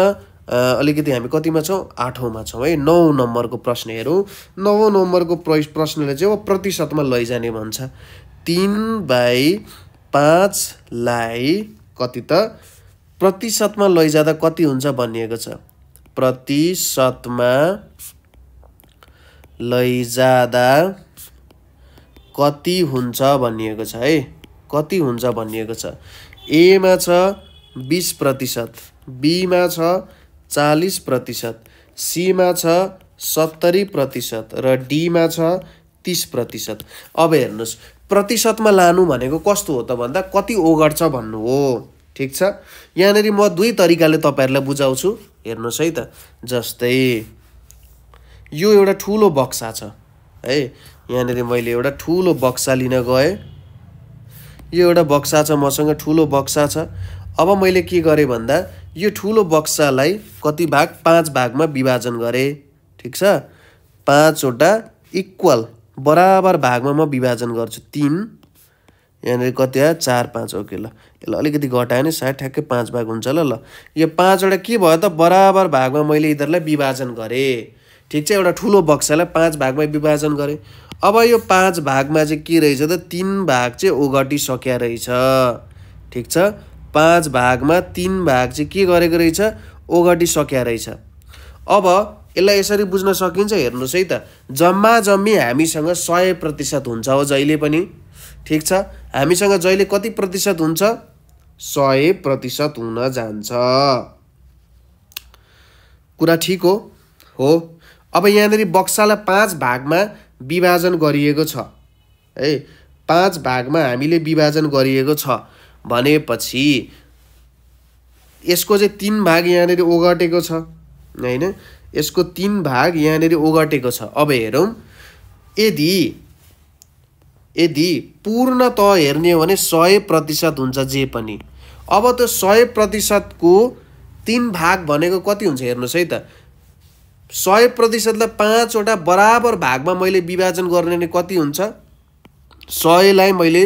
अलिकति हामी कतिमा छौं 8औं मा छौं है 9 नम्बरको प्रश्न हेरौँ 9 नम्बरको प्रश्नले चाहिँ अब प्रतिशतमा लैजाने भन्छ 3/5 लाई कति त प्रतिशतमा लैजाँदा कति हुन्छ भनिएको छ प्रतिशतमा लैजाँदा कति हुन्छ भनिएको छ है कति हुन्छ भनिएको छ ए मा छ 20% बी मा छ 40% सी मा छ 70% र डी मा छ 30%। अब हेर्नुस् प्रतिशतमा लानु भनेको कस्तो हो त भन्दा कति ओगट्छ भन्नु हो ठीक छ। यहाँनिर म दुई तरिकाले तपाईहरुलाई बुझाउँछु हेर्नुस् है त जस्तै यो एउटा ठूलो बक्सा छ है यहाँनिर मैले एउटा ठूलो बक्सा लिन गए यो एउटा बक्सा छ मसँग ठूलो बक्सा छ अब मैले के गरे भन्दा यो ठूलो बक्सालाई कति भाग 5 भागमा विभाजन गरे ठीक छ 5 वटा इक्वल बराबर भागमा म विभाजन गर्छु 3 यहाँनिर कति आयो 4 5 ओके ल यसलाई अलिकति घटाए नि सायद ठ्याक्कै 5 भाग हुन्छ ल ल यो 5 वटा के भयो त बराबर भागमा मैले यिनीहरुलाई विभाजन गरे ठीक छ एउटा ठूलो बक्सालाई 5 भागमा विभाजन गरे अब यो 5 भागमा चाहिँ के रहेछ त 3 भाग चाहिँ ओगटी सकिया रहेछ ठीक छ 5 भागमा 3 भाग चाहिँ के गरेको रहेछ ओगटी सकिया रहेछ। अब यसलाई यसरी बुझ्न सकिन्छ हेर्नुस् है त जम्मा जम्मी हामीसँग 100% हुन्छ हो जहिले पनि ठीक छ हामीसँग जहिले कति प्रतिशत हुन्छ 100% हुन जान्छ कुरा ठीक हो। अब यहाँनिर बक्सालाई 5 भागमा विभाजन गरिएको छ है 5 भागमा हामीले विभाजन गरिएको छ भनेपछि यसको चाहिँ 3 भाग यहाँनिर ओगटेको छ हैन यसको 3 भाग यहाँनिर ओगटेको छ। अब हेरौं यदि पूर्णतः हेर्ने हो भने 100% हुन्छ जे पनि अब त्यो 100% को 3 भाग भनेको कति हुन्छ हेर्नुस् है त 100% लाई 5 वटा बराबर भागमा मैले विभाजन गर्ने नि कति हुन्छ 100 लाई मैले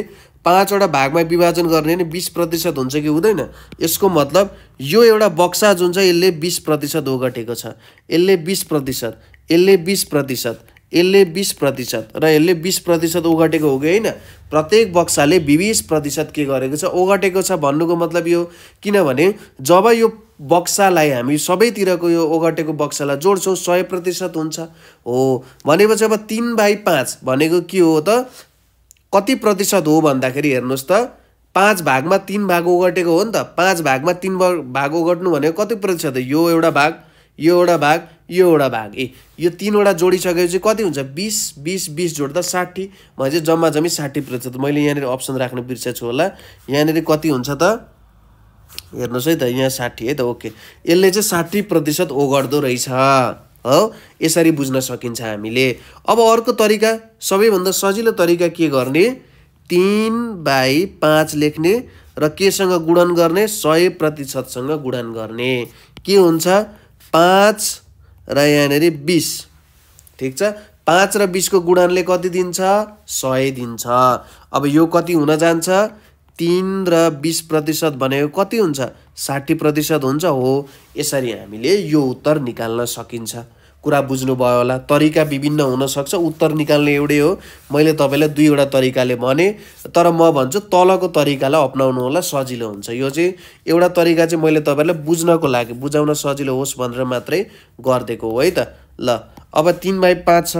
5 वटा भागमा विभाजन गर्ने नि 20% हुन्छ कि हुँदैन यसको मतलब यो एउटा बक्सा जुन चाहिँ यसले 20% ओगटेको छ यसले 20% यसले 20% यसले 20% र यसले 20% ओगटेको हो कि हैन प्रत्येक बक्साले 20% के गरेको छ ओगटेको छ भन्नुको मतलब यो किनभने जब यो बक्सालाई हामी सबैतिरको यो ओगटेको बक्सालाई जोड्छौं 100% हुन्छ हो भनेपछि अब 3/5 भनेको के हो त कति प्रतिशत हो भन्दाखेरि हेर्नुस् त 5 भागमा 3 भाग ओगटेको हो नि त 5 भागमा 3 भाग ओगट्नु भनेको कति प्रतिशत हो यो एउटा भाग यो एउटा भाग यो एउटा भाग यो 3 वटा जोडिसकेपछि कति हुन्छ 20 20 20 जोड्दा 60 भनेपछि जम्मा जम्मी 60%। मैले यहाँनिर अप्सन राख्न बिर्सेछु होला यहाँनिर कति हुन्छ त हेर्नुस् है त यहाँ 60 है त ओके यसले चाहिँ 60% ओगट्दो रहेछ हो यसरी बुझ्न सकिन्छ हामीले। अब अर्को तरिका सबैभन्दा सजिलो तरिका के गर्ने 3/5 लेख्ने र केसँग गुणन गर्ने 100% सँग गुणन गर्ने के हुन्छ 5 र यहाँनिर 20 ठिक छ। 5 र 20 को गुणनले कति दिन्छ? 100 दिन्छ। अब यो कति हुन जान्छ? 3 र 20% भनेको कति हुन्छ? 60% हुन्छ। हो, यसरी हामीले यो उत्तर निकाल्न सकिन्छ। कुरा बुझ्नुभयो होला। तरिका विभिन्न हुन सक्छ, उत्तर निकाल्ने एउटै हो। मैले तपाईलाई दुईवटा तरिकाले भने, तर म भन्छु तलको तरिकालाई अपनाउनु होला, सजिलो हुन्छ। यो चाहिँ एउटा तरिका चाहिँ मैले तपाईलाई बुझ्नको लागि, बुझाउन सजिलो होस् भनेर मात्रै गर्देको हो है त। ल, अब 3/5 छ।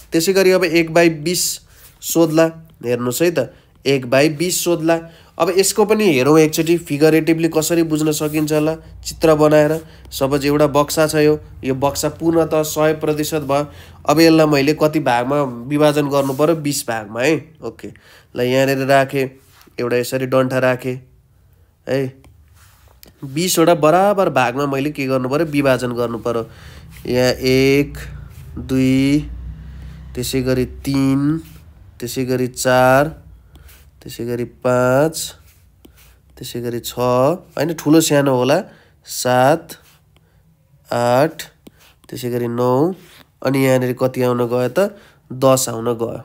त्यसैगरी अब 1/20 सोध्ला। हेर्नुस् है त, 1/20 सोध्ला। अब यसको पनि हेरौँ एकचोटि फिगरेटिभली कसरी बुझ्न सकिन्छ होला चित्र बनाएर। सपोज एउटा बक्सा छ, यो बक्सा पूर्णतः 100% भयो। अब यसलाई मैले कति भागमा विभाजन गर्नु पर्यो? 20 भागमा है। ओके, ल यहाँनिर राखेँ, एउटा यसरी डन्ठा राखेँ है। 20 वटा बराबर भागमा मैले के गर्नु पर्यो? विभाजन गर्नु पर्यो। यहाँ 1 2 त्यसै गरी 3 त्यसै गरी 4 त्यसै गरी 5 त्यसै गरी 6 हैन, ठुलो सानो होला, 7 8 त्यसै गरी 9 अनि यहाँनिर कति आउन गयो त? 10 आउन गयो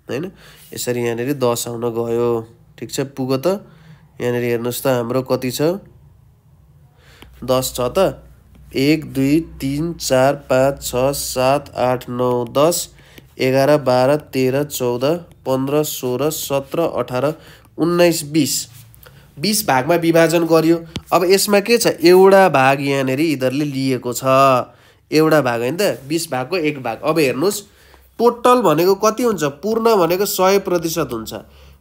हैन। यसरी यहाँनिर 10 आउन गयो। ठिक छ, पुग्यो त? यहाँनिर हेर्नुस् त हाम्रो कति छ? 10 छ त। 1 2 3 4 5 6 7 8 9 10 11 12 13 14 15 16 17 18 19 20 20 भागमा विभाजन गरियो। अब यसमा के छ? एउटा भाग यहाँनिर यिनीहरूले लिएको छ, एउटा भाग हैन त, 20 भागको 1 भाग। अब हेर्नुस्, टोटल भनेको कति हुन्छ? पूर्ण भनेको 100% हुन्छ।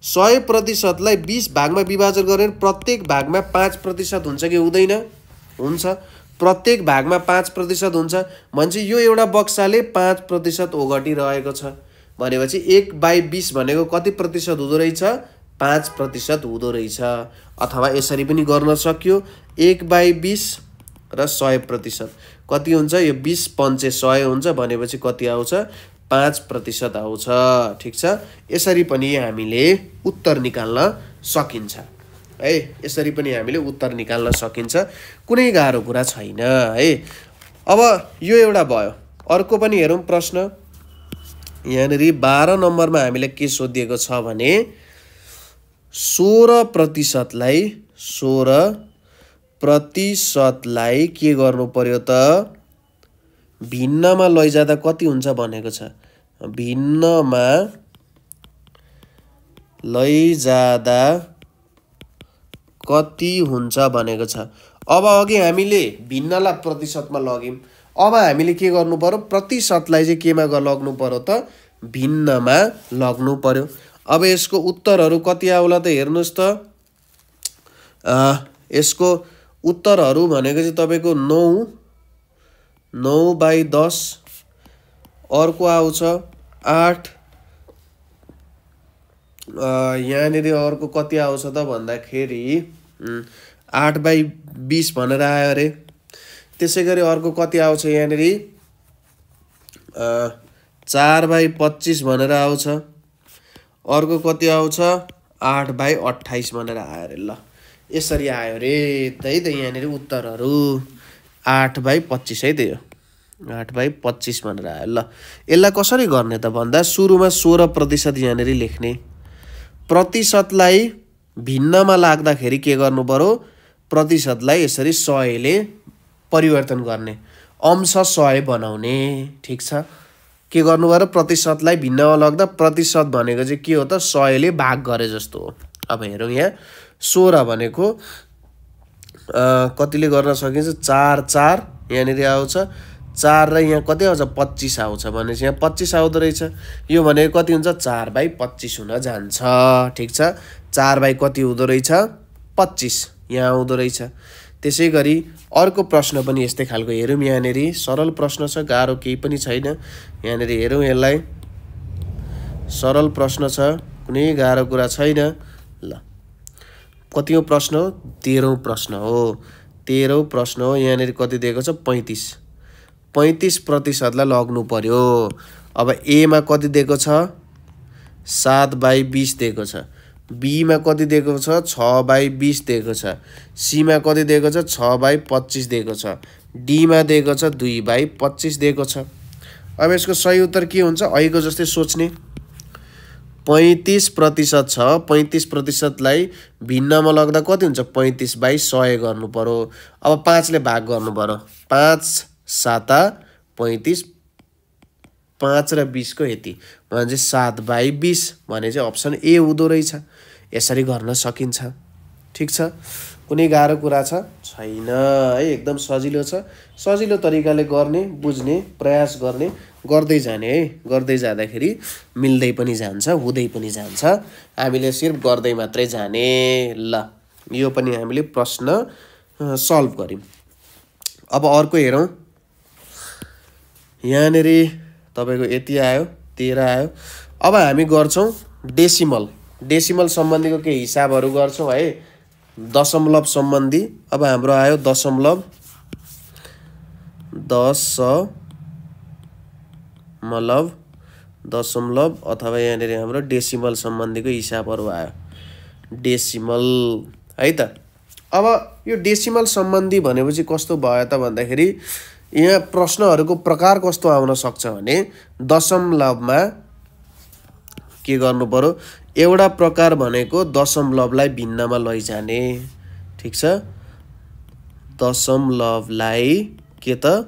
100% लाई 20 भागमा विभाजन गऱ्यो भने प्रत्येक भागमा 5% हुन्छ कि हुँदैन? हुन्छ। प्रत्येक भागमा 5% हुन्छ भनेपछि यो एउटा बक्साले 5% ओगटिरहेको छ भनेपछि 1/20 भनेको कति प्रतिशत हुँदो रहेछ? 5% हुँदो रहेछ। अथवा यसरी पनि गर्न सक्यो, 1/20 र 100% कति हुन्छ? यो 20 पंचे 100 हुन्छ भनेपछि कति आउँछ? 5% आउँछ। ठिक छ, यसरी पनि हामीले उत्तर निकाल्न सकिन्छ है। यसरी पनि हामीले उत्तर निकाल्न सकिन्छ, कुनै गाह्रो कुरा छैन है। अब यो एउटा भयो। अर्को पनि हेरौँ प्रश्न। यहाँनिर 12 नम्बरमा हामीलाई के सोधिएको छ भने 16% लाई के गर्नु पर्यो त? भिन्नमा लैजाँदा कति हुन्छ भनेको छ? भिन्नमा लैजाँदा कति हुन्छ भनेको छ। अब अघि हामीले भिन्नलाई प्रतिशतमा लग्यौं, अब हामीले के गर्नु पर्यो? प्रतिशतलाई चाहिँ केमा लग्नु पर्यो त? भिन्नमा लग्नु पर्यो। अब यसको उत्तरहरू कति आउला त? हेर्नुस् त, यसको उत्तरहरू भनेको चाहिँ तपाईको 9/10, अर्को आउँछ 8, यहाँनिर अर्को कति आउँछ त भन्दाखेरि 8/20 भनेर आयो अरे। त्यसै गरी अर्को कति आउँछ यहाँनिर 4/25 भनेर आउँछ। अर्को कति आउँछ 8/28 भनेर आयो अरे। ल, यसरी आयो रे त यहाँनिर उत्तरहरू 8/25 है त, यो 8/25 भनेर आयो। ल, यसलाई कसरी गर्ने त भन्दा सुरुमा 16% यहाँनिर लेख्ने। प्रतिशतलाई भिन्नमा लाग्दाखेरि के गर्नु पर्यो? प्रतिशतलाई यसरी 100 ले परिवर्तन गर्ने, अंश 100 बनाउने। ठिक छ, के गर्नु पर्यो? प्रतिशतलाई भिन्नमा लाग्दा प्रतिशत भनेको चाहिँ के हो त? 100 ले भाग गरे जस्तो हो। अब हेरौँ, यहाँ 16 भनेको कतिले गर्न सकिन्छ? 4 4 यहाँनिर आउँछ, 4 र यहाँ कति आउँछ? 25 आउँछ भनेपछि यहाँ 25 आउँदो रहेछ। यो भनेको कति हुन्छ? 4/25 हुन जान्छ। ठिक छ, 4 कति हुँदो रहेछ? 25 यहाँ आउँदो रहेछ। त्यसै गरी अर्को प्रश्न पनि यस्तै खालको हेरौँ। यहाँनिर सरल प्रश्न छ, गाह्रो केही पनि छैन। यहाँनिर हेरौँ, यसलाई सरल प्रश्न छ, कुनै गाह्रो कुरा छैन। ल, कतिौं प्रश्न हो? 13औं प्रश्न हो। 13औं प्रश्न हो। यहाँनिर कति दिएको छ? 35% लाई लग्नु पर्यो। अब ए मा कति दिएको छ? 7/20 दिएको छ। बी मा कति दिएको छ? 6/20 दिएको छ। सी मा कति दिएको छ? 6/25 दिएको छ। डी मा दिएको छ 2/25 दिएको छ। अब यसको सही उत्तर के हुन्छ? अहिलेको जस्तै सोच्ने। 35% छ, 35%लाई भिन्नमा लग्दा कति हुन्छ? 35/100 गर्नु पर्यो। अब 5 ले भाग गर्नु पर्यो। 5 7 35, 5 र 20 को यति भने चाहिँ 7/20 भने चाहिँ अप्सन ए हुँदो रहेछ। यसरी गर्न सकिन्छ। ठीक छ, कुनै गाह्रो कुरा छैन है, एकदम सजिलो छ। सजिलो तरिकाले गर्ने, बुझ्ने, प्रयास गर्ने, गर्दै जाने है। गर्दै जाँदाखेरि मिल्दै पनि जान्छ, हुँदै पनि जान्छ। हामीले सिर्फ गर्दै मात्रै जाने। ल, यो पनि हामीले प्रश्न सल्भ गर्यौं। अब अर्को हेरौँ। यहाँनेर तपाईको यति आयो, 13 आयो। अब हामी गर्छौं डेसिमल। डेसिमल सम्बन्धीको केही हिसाबहरू गर्छौं है। दशमलव सम्बन्धी। अब हाम्रो आयो दशमलव, दशमलव अथवा यहाँनेर हाम्रो डेसिमल सम्बन्धीको हिसाबहरू आयो। डेसिमल है त। अब यो डेसिमल सम्बन्धी भनेपछि कस्तो भयो त भन्दाखेरि यहाँ प्रश्नहरूको प्रकार कस्तो आउन सक्छ भने दशमलवमा के गर्नु पर्यो? एउटा प्रकार भनेको दशमलवलाई भिन्नमा लैजाने। ठीक छ, दशमलवलाई के त?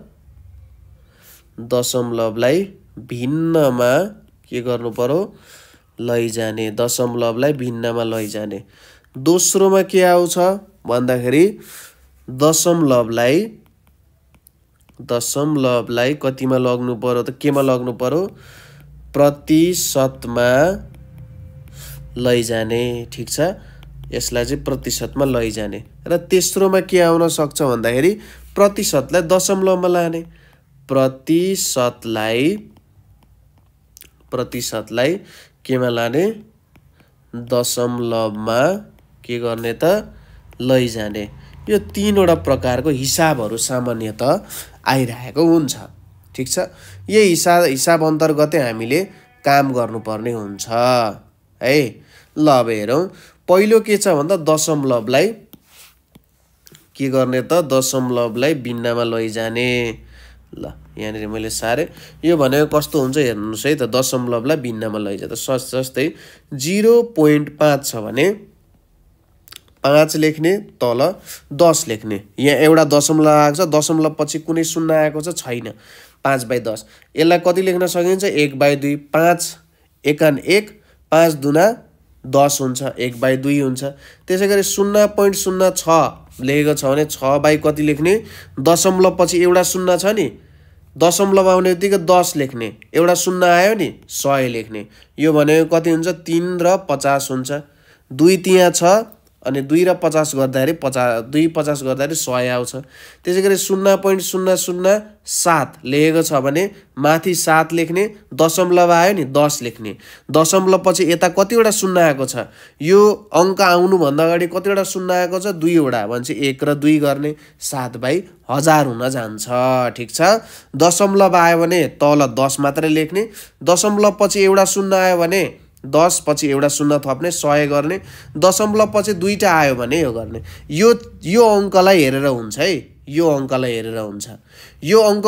दशमलवलाई भिन्नमा के गर्नु पर्यो? लैजाने। दशमलवलाई भिन्नमा लैजाने। दोस्रोमा के आउँछ भन्दाखेरि दशमलवलाई कतिमा लग्नु पर्यो त? केमा लग्नु पर्यो? प्रतिशतमा लैजाने। ठीक छ, यसलाई चाहिँ प्रतिशतमा लैजाने। र तेस्रोमा के आउन सक्छ भन्दाखेरि प्रतिशतलाई दशमलवमा लाने। प्रतिशतलाई केमा लाने? दशमलवमा के गर्ने त? लैजाने। यो तीनवटा प्रकारको हिसाबहरू सामान्यतः आइरहेको हुन्छ। ठीक छ, यही हिसाब अन्तर्गतै हामीले काम गर्नुपर्ने हुन्छ है। ल, अब हेरौँ। पहिलो के छ भन्दा दशमलवलाई के गर्ने त? दशमलवलाई भिन्नमा लैजाने। ल, यहाँनिर मैले सारे। यो भनेको कस्तो हुन्छ हेर्नुहोस् है त। दशमलवलाई भिन्नमा लैजाँदा जस्तै 0.5 छ भने 5 लेख्ने, तल 10 लेख्ने। यहाँ एउटा दशमलव आएको छ, दशमलव पछि कुनै शून्य आएको छैन। 5/10 यसलाई कति लेख्न सकिन्छ? 1/2। 5 एकान 1, 5 दुना 10 हुन्छ, 1/2 हुन्छ। त्यसै गरी 0.06 लेखेको छ भने 6 कति लेख्ने? दशमलव पछि एउटा शून्य छ नि, दशमलव आउने बित्तिकै 10 लेख्ने। एउटा शून्य आयो नि, 100 लेख्ने। यो भनेको कति हुन्छ? 3 र 50 हुन्छ। 2 त्यहाँ छ अनि 2 र 50 गर्दाखेरि 2 50 गर्दाखेरि 100 आउँछ। त्यसै गरी 0.007 लेखेको छ भने माथि 7 लेख्ने, दशमलव आयो नि 10 लेख्ने। दशमलव पछि यता कतिवटा शून्य आएको छ? यो अङ्क आउनुभन्दा अगाडि कतिवटा शून्य आएको छ? 2 वटा भनेपछि 1 र 2 गर्ने 7/1000 हुन जान्छ। ठीक छ, दशमलव आयो भने तल 10 मात्रै लेख्ने। दशमलव पछि एउटा शून्य आयो भने 10 पछि एउटा शून्य थप्ने, 100 गर्ने। दशमलव पछि 2टा आयो भने यो गर्ने। यो अङ्कलाई हेरेर हुन्छ है। यो अङ्कलाई हेरेर हुन्छ। यो अङ्क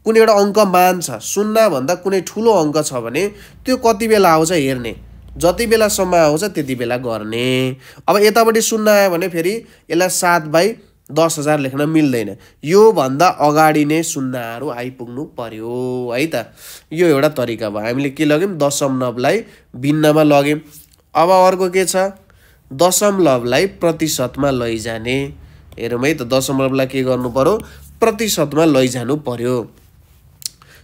कुनै एउटा अङ्क मान छ, शून्य भन्दा कुनै ठुलो अङ्क छ भने त्यो कति बेला आउँछ हेर्ने। जति बेलासम्म आउँछ त्यति बेला गर्ने। अब यतापट्टि शून्य आयो भने फेरि यसलाई 7/10,000 लेख्न मिल्दैन। यो भन्दा अगाडि नै शून्यहरू आइपुग्नु पर्यो है त। यो एउटा तरिका भयो। हामीले के लग्यौं? दशमलवलाई भिन्नमा लग्यौं। अब अर्को के छ? दशमलवलाई प्रतिशतमा लैजाने। हेरौँ है त, दशमलवलाई के गर्नु पर्यो? प्रतिशतमा लैजानु पर्यो।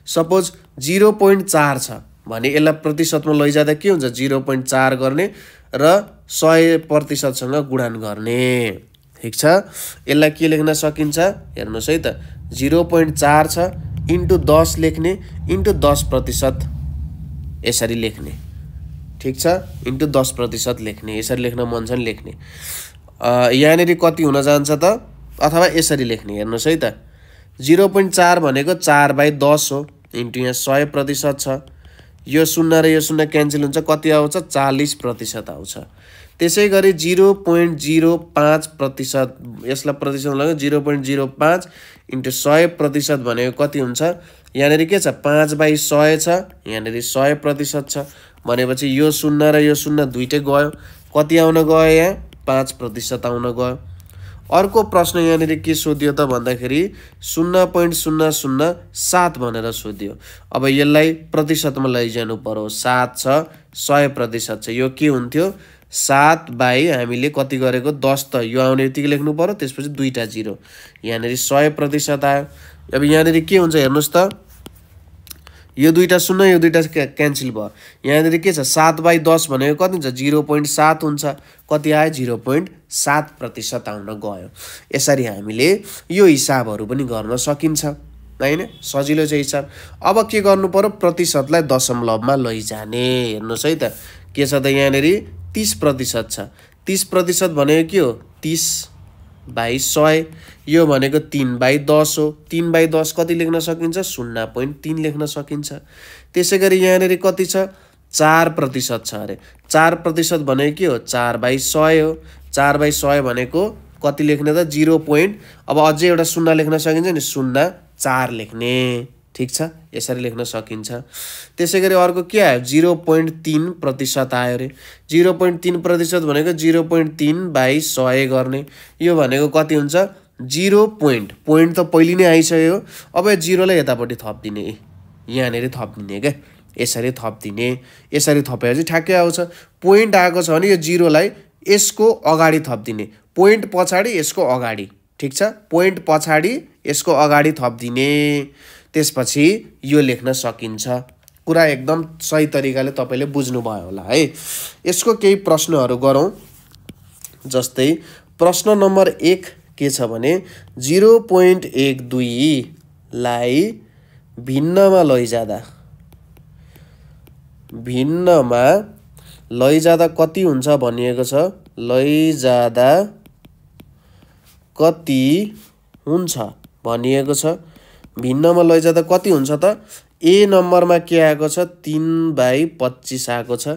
सपोज 0.4 छ भने यसलाई प्रतिशतमा लैजाँदा के हुन्छ? 0.4 गर्ने र 100% गुणन गर्ने। ठीक छ, यसलाई के लेख्न सकिन्छ हेर्नुहोस् है त। 0.4 छ इन्टु 10 लेख्ने, इन्टु 10% यसरी लेख्ने। ठीक छ, इन्टु 10% लेख्ने। यसरी लेख्न मन छ नि लेख्ने। यहाँनिर कति हुन जान्छ त? अथवा यसरी लेख्ने। हेर्नुहोस् है त, 0.4 भनेको 4/10 हो, इन्टु यहाँ 100% छ। यो शून्य र यो शून्य क्यान्सल हुन्छ, कति आउँछ? 40% आउँछ। त्यसै गरी 0.05% यसलाई प्रतिशत लाग्यो 0.05 इन्टु 100% भनेको कति हुन्छ यहाँनेरि के छ 5/100 छ यहाँनेरि 100% छ भनेपछि यो 0 र यो 0 दुईटै गयो कति आउन गयो यहाँ 5% आउन गयो अर्को प्रश्न यहाँनेरि के सोधियो त भन्दाखेरि 0.007 भनेर सोधियो अब यसलाई प्रतिशतमा लैजानु पर्यो 7 छ 100% छ यो के हुन्थ्यो 7 बाई हामीले कति गरेको 10 त यो आउने बित्तिकै लेख्नु पर्यो त्यसपछि दुईटा 0 यहाँनेरि 100% आयो अब यहाँनेरि के हुन्छ हेर्नुस् त यो दुईटा 0 यो दुईटा क्यान्सल भयो यहाँनेरि के छ 7/10 भनेको कति हुन्छ 0.7 हुन्छ कति आयो 0.7% आउन गयो यसरी हामीले यो हिसाबहरु पनि गर्न सकिन्छ हैन सजिलो छ हिसाब अब के गर्नु पर्यो प्रतिशतलाई दशमलवमा लैजाने हेर्नुस् है त के छ त यहाँनेरि 30% छ 30% भनेको के हो 30/100 यो भनेको 3/10 हो 3/10 कति लेख्न सकिन्छ 0.3 लेख्न सकिन्छ त्यसैगरी यहाँनेरि कति छ 4% छ अरे 4% भनेको के हो 4/100 हो 4/100 भनेको कति लेख्ने त 0. अब अझै एउटा 0 लेख्न सकिन्छ नि 0.4 लेख्ने ठीक छ यसरी लेख्न सकिन्छ त्यसैगरी अर्को के आयो 0.3% आयो रे 0.3% भनेको 0.3/100 गर्ने यो भनेको कति हुन्छ 0 पोइन्ट त पहिले नै आइसक्यो अब यो 0 लाई यतापट्टि थप्दिने यहाँनेरि थप्दिने के यसरी थप्दिने यसरी थपेपछि ठ्याक्कै आउँछ पोइन्ट आएको छ भने यो 0 लाई यसको अगाडि थप्दिने पोइन्ट पछाडी यसको अगाडि ठीक छ पोइन्ट पछाडी यसको अगाडि थप्दिने त्यसपछि यो लेख्न सकिन्छ कुरा एकदम सही तरिकाले तपाईले बुझ्नु भयो होला है यसको केही प्रश्नहरु गरौँ जस्तै प्रश्न नम्बर 1 के छ भने 0.12 लाई भिन्नमा लैजादा कति हुन्छ भनिएको छ लैजादा कति हुन्छ भनिएको छ भिन्नमा लैजादा कति हुन्छ त ए नम्बरमा के आएको छ 3/25 आएको छ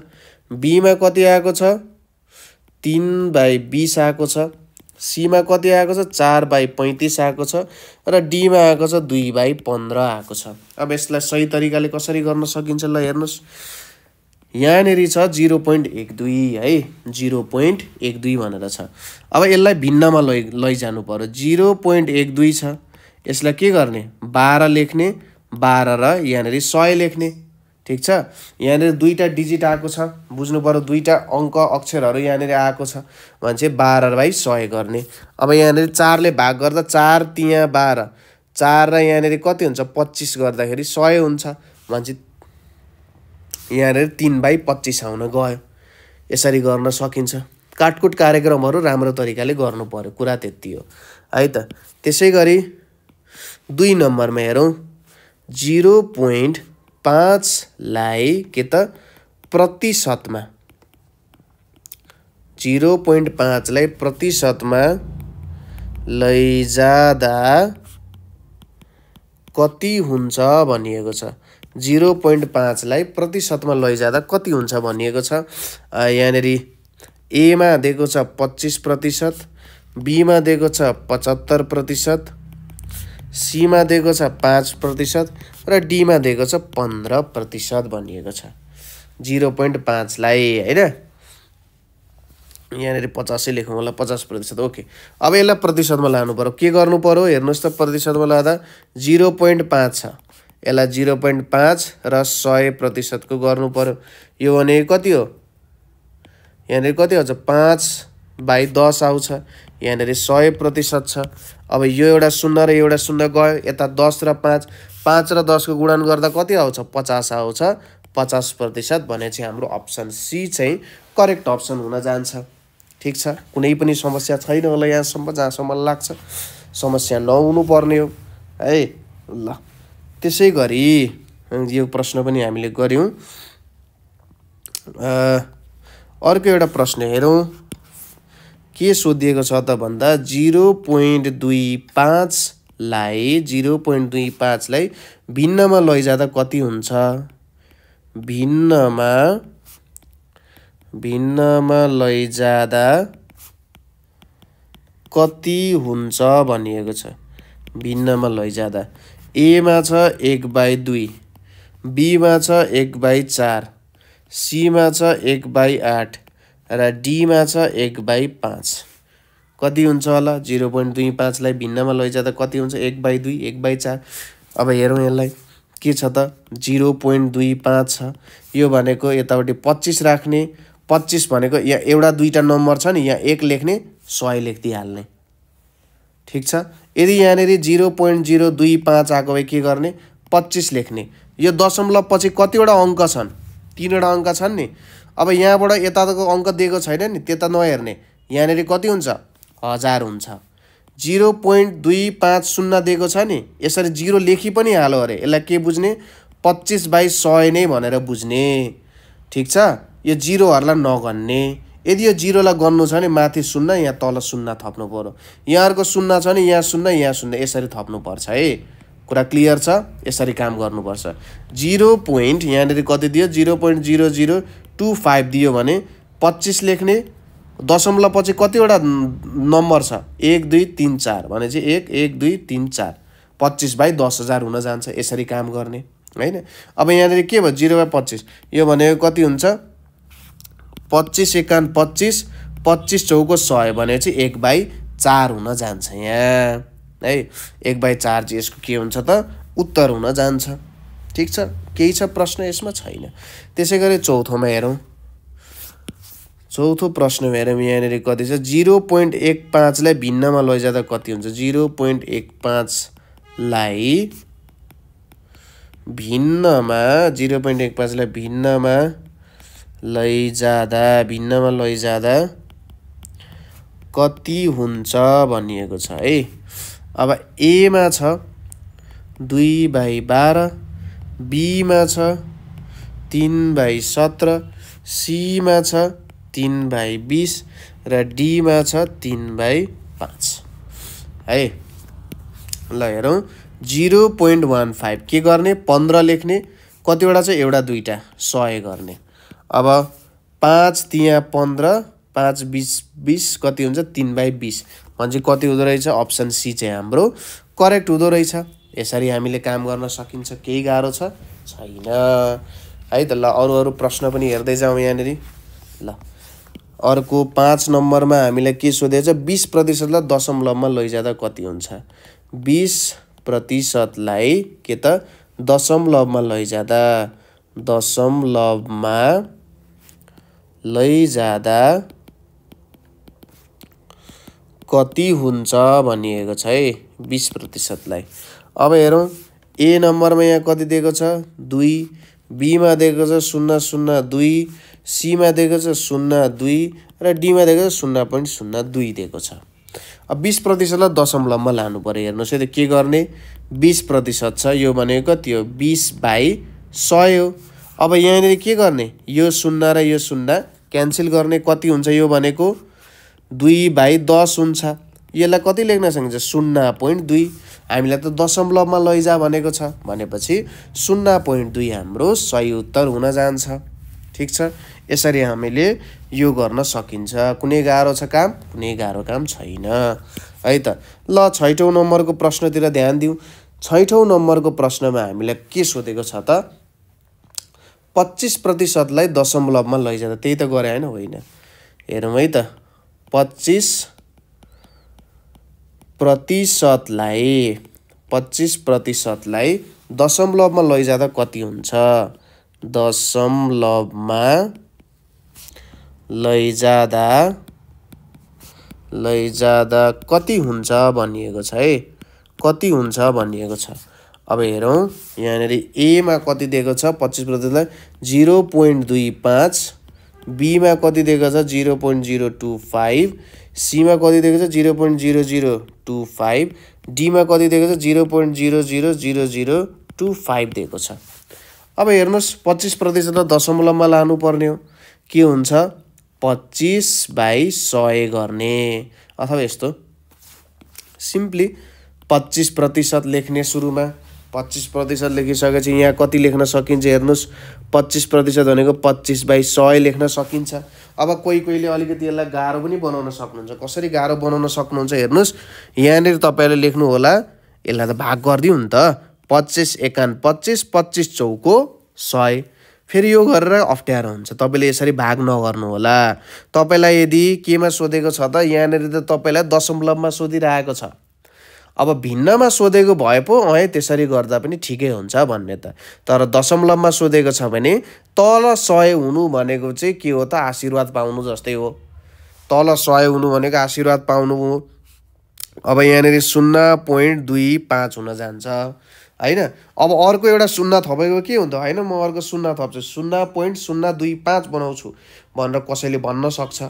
बी मा कति आएको छ 3/20 आएको छ सी मा कति आएको छ 4/35 आएको छ र डी मा आएको छ 2/15 आएको छ अब यसलाई सही तरिकाले कसरी गर्न सकिन्छ ल हेर्नुस् यहाँनेरि छ 0.12 है 0.12 भनेर छ अब यसलाई भिन्नमा लैजानु पर्यो 0.12 छ यसलाई के गर्ने 12 लेख्ने 12 र यहाँनेरि 100 लेख्ने ठीक छ यहाँनेरि दुईटा डिजिट आएको छ बुझ्नु पर्यो दुईटा अंक अक्षरहरु यहाँनेरि आएको छ भने 12/100 गर्ने अब यहाँनेरि 4 ले भाग गर्दा 4 तिया 12 4 र यहाँनेरि कति हुन्छ 25 गर्दाखेरि 100 हुन्छ भने यहाँनेरि 3/25 आउन गयो यसरी गर्न सकिन्छ काटकुट कार्यक्रमहरु राम्रो तरिकाले गर्नु पर्यो कुरा त्यति हो है त त्यसैगरी 2 नम्बरमा हेरौं 0.5 लाई के त प्रतिशतमा 0.5 लाई प्रतिशतमा लैजादा कति हुन्छ भनिएको छ 0.5 लाई प्रतिशतमा लैजादा कति हुन्छ भनिएको छ यहाँनेरि ए मा दिएको छ 25% बी मा दिएको छ 75% सी मा दिएको छ 5% र डी मा दिएको छ 15% भनिएको छ 0.5 लाई हैन यहाँनेरि 50 लेखौं होला 50% ओके अब यसलाई प्रतिशतमा लानु पर्यो के गर्नु पर्यो हेर्नुस् त प्रतिशतमा लादा 0.5 छ यसलाई 0.5 र 100% को गर्नु पर्यो यो भने कति हो यहाँनेरि कति आउँछ 5/10 आउँछ यहाँनेरि 100% छ अब यो एउटा 0 र एउटा 0 गयो यता 10 र 5 र 10 को गुणन गर्दा कति आउँछ 50 आउँछ 50% भने चाहिँ हाम्रो अप्सन सी चाहिँ करेक्ट अप्सन हुन जान्छ ठीक छ कुनै पनि समस्या छैन होला यहाँसम्म जहाँसम्म लाग्छ समस्या नहुनु पर्ने हो है ल त्यसैगरी यो प्रश्न पनि हामीले गर्यौं अर्को एउटा प्रश्न हेरौं के सोधिएको छ त भन्दा 0.25 लाई भिन्नमा लैजादा कति हुन्छ भिन्नमा लैजाँदा कति हुन्छ भनिएको छ। भिन्नमा लैजाँदा ए मा छ 1/2, बी मा छ 1/4, सी मा छ 1/8 र डी मा छ 1/5। कति हुन्छ होला? 0.25 लाई भिन्नमा लैजाँदा कति हुन्छ? 1/2, 1/4। अब हेरौँ यसलाई के छ त 0.25 छ। यो भनेको यतापट्टि 25 राख्ने, 25 भनेको यहाँ एउटा दुईटा नम्बर छ नि, यहाँ 1 लेख्ने 100 लेखिदिइहाल्ने। ठिक छ। यदि यहाँनिर 0.025 आएको भए के गर्ने? 25 लेख्ने। यो दशमलव पछि कतिवटा अङ्क छन्? 3वटा अङ्क छन् नि। अब यहाँबाट यताको अङ्क दिएको छैन नि, त्यता नहेर्ने। यहाँनिर कति हुन्छ? 1000 हुन्छ। 0.250 दिएको छ नि, यसरी 0 लेखी पनि हालो अरे। यसलाई के बुझ्ने? 25/100 नै भनेर बुझ्ने। ठिक छ। यो 0हरुलाई नगन्ने। यदि यो 0 लाई गन्नु छ भने माथि 0, यहाँ तल 0 थप्नु पर्यो। यहाँहरुको 0 छ नि, यहाँ 0, यहाँ 0 यसरी थप्नु पर्छ है। कुरा क्लियर छ? यसरी काम गर्नुपर्छ। 0. यहाँनिर कति दियो? 0.0025 दियो भने 25 लेख्ने। दशमलव पछि कतिवटा नम्बर छ? 1 2 3 4 भनेपछि 1 1 2 3 4 25/10000 हुन जान्छ। यसरी काम गर्ने हैन। अब यहाँनिर के भयो? 0/25 यो भनेको कति हुन्छ? 25 एकान 25, 25 चौको 100 भनेपछि 1/4 हुन जान्छ यहाँ है। 1/4 चाहिँ यसको के हुन्छ त? उत्तर हुन जान्छ। ठीक छ। केही छ प्रश्न यसमा? छैन। त्यसैगरी चौथोमा हेरौँ। चौथो प्रश्न हेरौँ। यहाँनिर कति छ? 0.15 लाई भिन्नमा लैजाँदा कति हुन्छ? 0.15 लाई भिन्नमा 0.15 लाई भिन्नमा लैजाँदा कति हुन्छ भनिएको छ है। अब ए मा छ 2/12, बी मा छ 3/17, सी मा छ 3/20 र डी मा छ 3/5 है। ल हेरौँ। 0.15 के गर्ने? 15 लेख्ने। कतिवटा छ? एउटा दुईटा 100 गर्ने। अब 5 तिया 15, 5 20 20 कति हुन्छ? 3/20 भने कति हुँदो रहेछ? अप्सन सी चाहिँ हाम्रो करेक्ट हुँदो रहेछ। यसरी हामीले काम गर्न सकिन्छ। केही गाह्रो छ? छैन है त। ल अरु प्रश्न पनि हेर्दै जाउँ यहाँनिर। ल अर्को 5 नम्बरमा हामीलाई के सोधेछ? 20% लाई दशमलवमा लैजाँदा कति हुन्छ? 20% लाई के त दशमलवमा लैजाँदा कति हुन्छ भनिएको छ है 20% लाई। अब हेरौँ। ए नम्बरमा यहाँ कति दिएको छ? 2, बी मा दिएको छ 0.02, सी मा दिएको छ 0.2 र डी मा दिएको छ 0.02 दिएको छ। अब 20% लाई दशमलवमा लानु पर्यो। हेर्नुस् है त के गर्ने? 20% छ। यो भनेको कति हो? 20/100 हो। अब यहाँनिर के गर्ने? यो 0 र यो 0 क्यान्सल गर्ने। कति हुन्छ? यो भनेको 2/10 हुन्छ। यसलाई कति लेख्न सकिन्छ? 0.2। हामीलाई त दशमलवमा लैजा भनेको छ भनेपछि 0.2 हाम्रो सही उत्तर हुन जान्छ। ठीक छ। यसरी हामीले यो गर्न सकिन्छ। कुनै गाह्रो छ काम? कुनै गाह्रो काम छैन है त। ल 6औं नम्बरको प्रश्नतिर ध्यान दिउँ। 6औं नम्बरको प्रश्नमा हामीलाई के सोधेको छ त? 25% लाई दशमलवमा लैजाँदा। त्यही त गरे हैन? होइन। हेरौँ है त। 25% लाई दशमलवमा लैजाँदा कति हुन्छ? दशमलवमा लैजाँदा कति हुन्छ भनिएको छ है। कति हुन्छ भनिएको छ। अब हेरौँ। यहाँनिर ए मा कति दिएको छ? 25% लाई 0.25, बी मा कति दिएको छ? 0.025, सी मा कति दिएको छ? 0.0025, डी मा कति दिएको छ? 0.000025 दिएको छ। अब हेर्नुस् 25% दशमलवमा लानु पर्ने हो। के हुन्छ? 25/100 गर्ने। अथवा यस्तो सिम्पली 25% लेख्ने सुरुमा 25% लेखिसकेपछि यहाँ कति लेख्न सकिन्छ हेर्नुस् 25% भनेको 25/100 लेख्न सकिन्छ। अब कोहीले अलिकति यसलाई गाह्रो पनि बनाउन सक्नुहुन्छ। कसरी गाह्रो बनाउन सक्नुहुन्छ हेर्नुस्, यहाँनिर तपाईले लेख्नु होला, यसलाई त भाग गरिदिउँ नि त, 25 एकान 25, 25 चौको 100। फेरि यो गरेर अप्ठ्यारो हुन्छ, तपाईले यसरी भाग नगर्नु होला। तपाईलाई यदि केमा सोधेको छ त, यहाँनिर त तपाईलाई दशमलवमा सोधिरहेको छ। अब भिन्नमा सोधेको भए पो त्यसरी गर्दा पनि ठिकै हुन्छ भन्ने त, तर दशमलवमा सोधेको छ भने तल 100 हुनु भनेको चाहिँ के हो त, आशीर्वाद पाउनु जस्तै हो। तल 100 हुनु भनेको आशीर्वाद पाउनु हो। अब यहाँनिर 0.25 हुन जान्छ हैन। अब अर्को एउटा शून्य थपेको के हुन्छ, हैन म अर्को शून्य थप्छु 0.025 बनाउँछु भनेर कसैले भन्न सक्छ।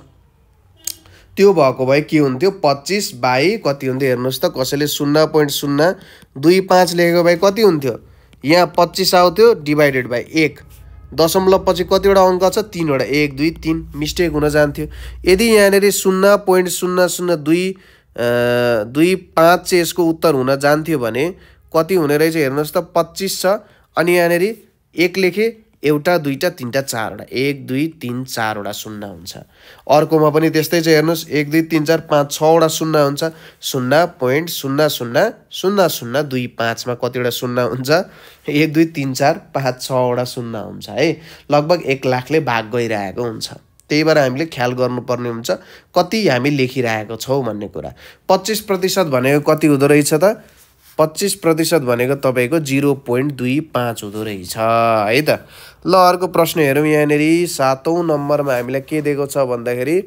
त्यो भएको भए के हुन्थ्यो, 25 बाई कति हुन्थ्यो हेर्नुस् त, कसैले 0.025 लेखेको भए कति हुन्थ्यो, यहाँ 25 आउँथ्यो डिभाइडेड बाई 1। दशमलव पछि कतिवटा अङ्क छ, 3 वटा, 1 2 3 मिस्टेक हुन जान्थ्यो। यदि यहाँनिर 0.00225 चाहिँ यसको उत्तर हुन जान्थ्यो भने कति हुने रहेछ हेर्नुस् त, 25 छ अनि यहाँनिर 1 लेखे, एउटा दुईटा तीनटा चारवटा, 1 2 3 4 वटा शून्य हुन्छ। अर्कोमा पनि त्यस्तै छ हेर्नुस्, 1 2 3 4 5 6 वटा शून्य हुन्छ। 0.000025 मा कतिवटा शून्य हुन्छ, 1 2 3 4 5 6 वटा शून्य हुन्छ है। लगभग 1 लाखले भाग गइरहेको हुन्छ। त्यही भएर हामीले ख्याल गर्नुपर्ने हुन्छ कति हामी लेखिरहेको छौँ भन्ने कुरा। 25% भनेको कति हुँदो रहेछ त, 25% भनेको तपाईको 0.25 हुँदो रहेछ है त। ल अर्को प्रश्न हेरौँ, यहाँनिर 7औं नम्बरमा हामीलाई के दिएको छ भन्दाखेरि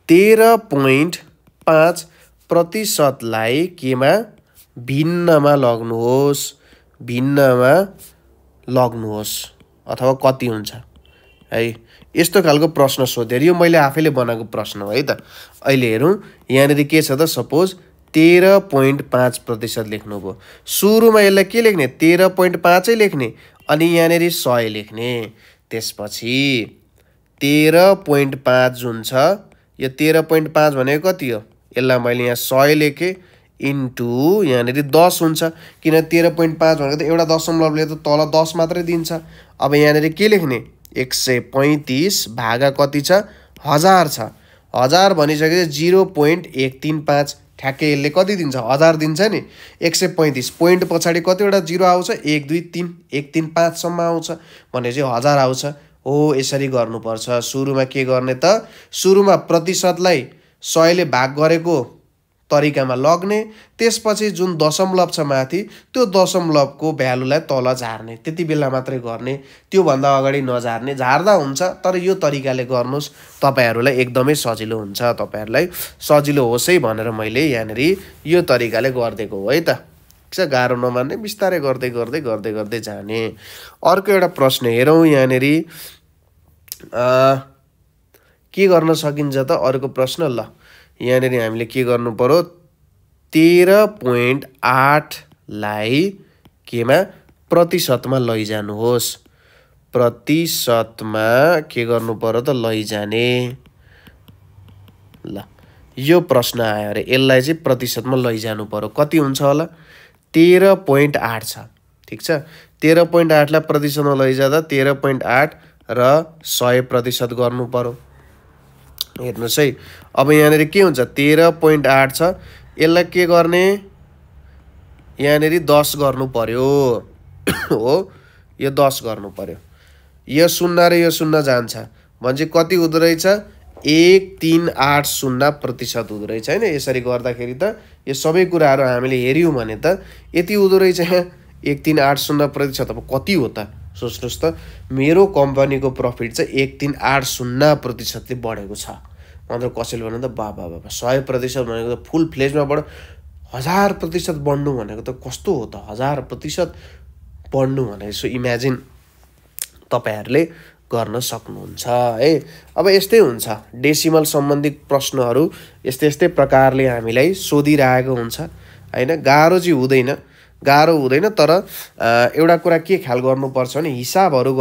13.5% लाई केमा भिन्नमा लग्नुहोस्, भिन्नमा लग्नुहोस् अथवा कति हुन्छ है। यस्तो खालको प्रश्न सोधेर यो मैले आफैले बनाएको प्रश्न हो है त। अहिले हेरौँ यहाँनिर के छ त, सपोज 13.5% लेख्नुभयो। सुरुमा यसलाई के लेख्ने, 13.5 लेख्ने अनि यहाँनिर 100 लेख्ने। त्यसपछि 13.5 जुन छ, यो 13.5 भनेको कति हो, यसलाई मैले यहाँ 100 लेखेँ इन्टु यहाँनिर 10 हुन्छ। किन 13.5 भनेको त एउटा दशमलवले त तल 10 मात्रै दिन्छ। अब यहाँनिर के लेख्ने, 135 भागा कति छ, 1000 छ। 1000 भनिसकेपछि 0.135 ठ्याक्कै यसले कति दिन्छ, 1000 दिन्छ नि। 135 पोइन्ट पछाडि कतिवटा 0 आउँछ, 1 2 3 1 3 5 सम्म आउँछ भने चाहिँ 1000 आउँछ। हो यसरी गर्नुपर्छ। सुरुमा के गर्ने त, सुरुमा प्रतिशतलाई 100 ले भाग गरेको तरिकामा लग्ने, त्यसपछि जुन दशमलव छ माथि त्यो दशमलवको भ्यालुलाई तल झार्ने, त्यति बेला मात्रै गर्ने, त्यो भन्दा अगाडि नझार्ने। झार्दा हुन्छ तर यो तरिकाले गर्नुस्, तपाईहरुलाई एकदमै सजिलो हुन्छ। तपाईहरुलाई सजिलो होस् है भनेर मैले यहाँनिर यो तरिकाले गर्देको हो है त। किन गाह्रो नमान्ने, बिस्तारै गर्दै गर्दै गर्दै गर्दै जाने। अर्को एउटा प्रश्न हेरौँ यहाँनिर के गर्न सकिन्छ त, अर्को प्रश्न। ल यहाँनिर हामीले के गर्नु पर्यो, 13.8 लाई केमा प्रतिशतमा लैजानुहोस्। प्रतिशतमा के गर्नु पर्यो त, लैजाने। ल यो प्रश्न आयो अरे, यसलाई चाहिँ प्रतिशतमा लैजानु पर्यो। कति हुन्छ होला, 13.8 छ, ठीक छ। 13.8 लाई प्रतिशतमा लैजाँदा 13.8 र 100% गर्नु पर्यो। हेर्नुस् है, अब यहाँनिर के हुन्छ, 13.8 छ, यसलाई के गर्ने, यहाँनिर 10 गर्नु पर्यो हो, यो 10 गर्नु पर्यो। यो 0 र यो 0 जान्छ भने कति हुँदो रहेछ, 1380% हुँदो रहेछ हैन। यसरी गर्दाखेरि त यो सबै कुराहरू हामीले हेर्यौं भने त यति हुँदो रहेछ, 1380%। अब कति हो त सोच्नुस् त, मेरो कम्पनीको प्रफिट चाहिँ 1380% ले बढेको छ। मतलब कसैले भन्नु त बाबा 100% भनेको त फुल फ्लेजमा बढ, 1000% बढ्नु भनेको त कस्तो हो त, 1000% बढ्नु भने सो इमेजिन तपाईहरुले गर्न सक्नुहुन्छ है। अब यस्तै हुन्छ, डेसिमल सम्बन्धी प्रश्नहरू यस्तै प्रकारले हामीलाई सोधिरहेको हुन्छ हैन। गाह्रो चाहिँ हुँदैन, गाह्रो हुँदैन, तर एउटा कुरा के ख्याल गर्नुपर्छ भने हिसाबहरू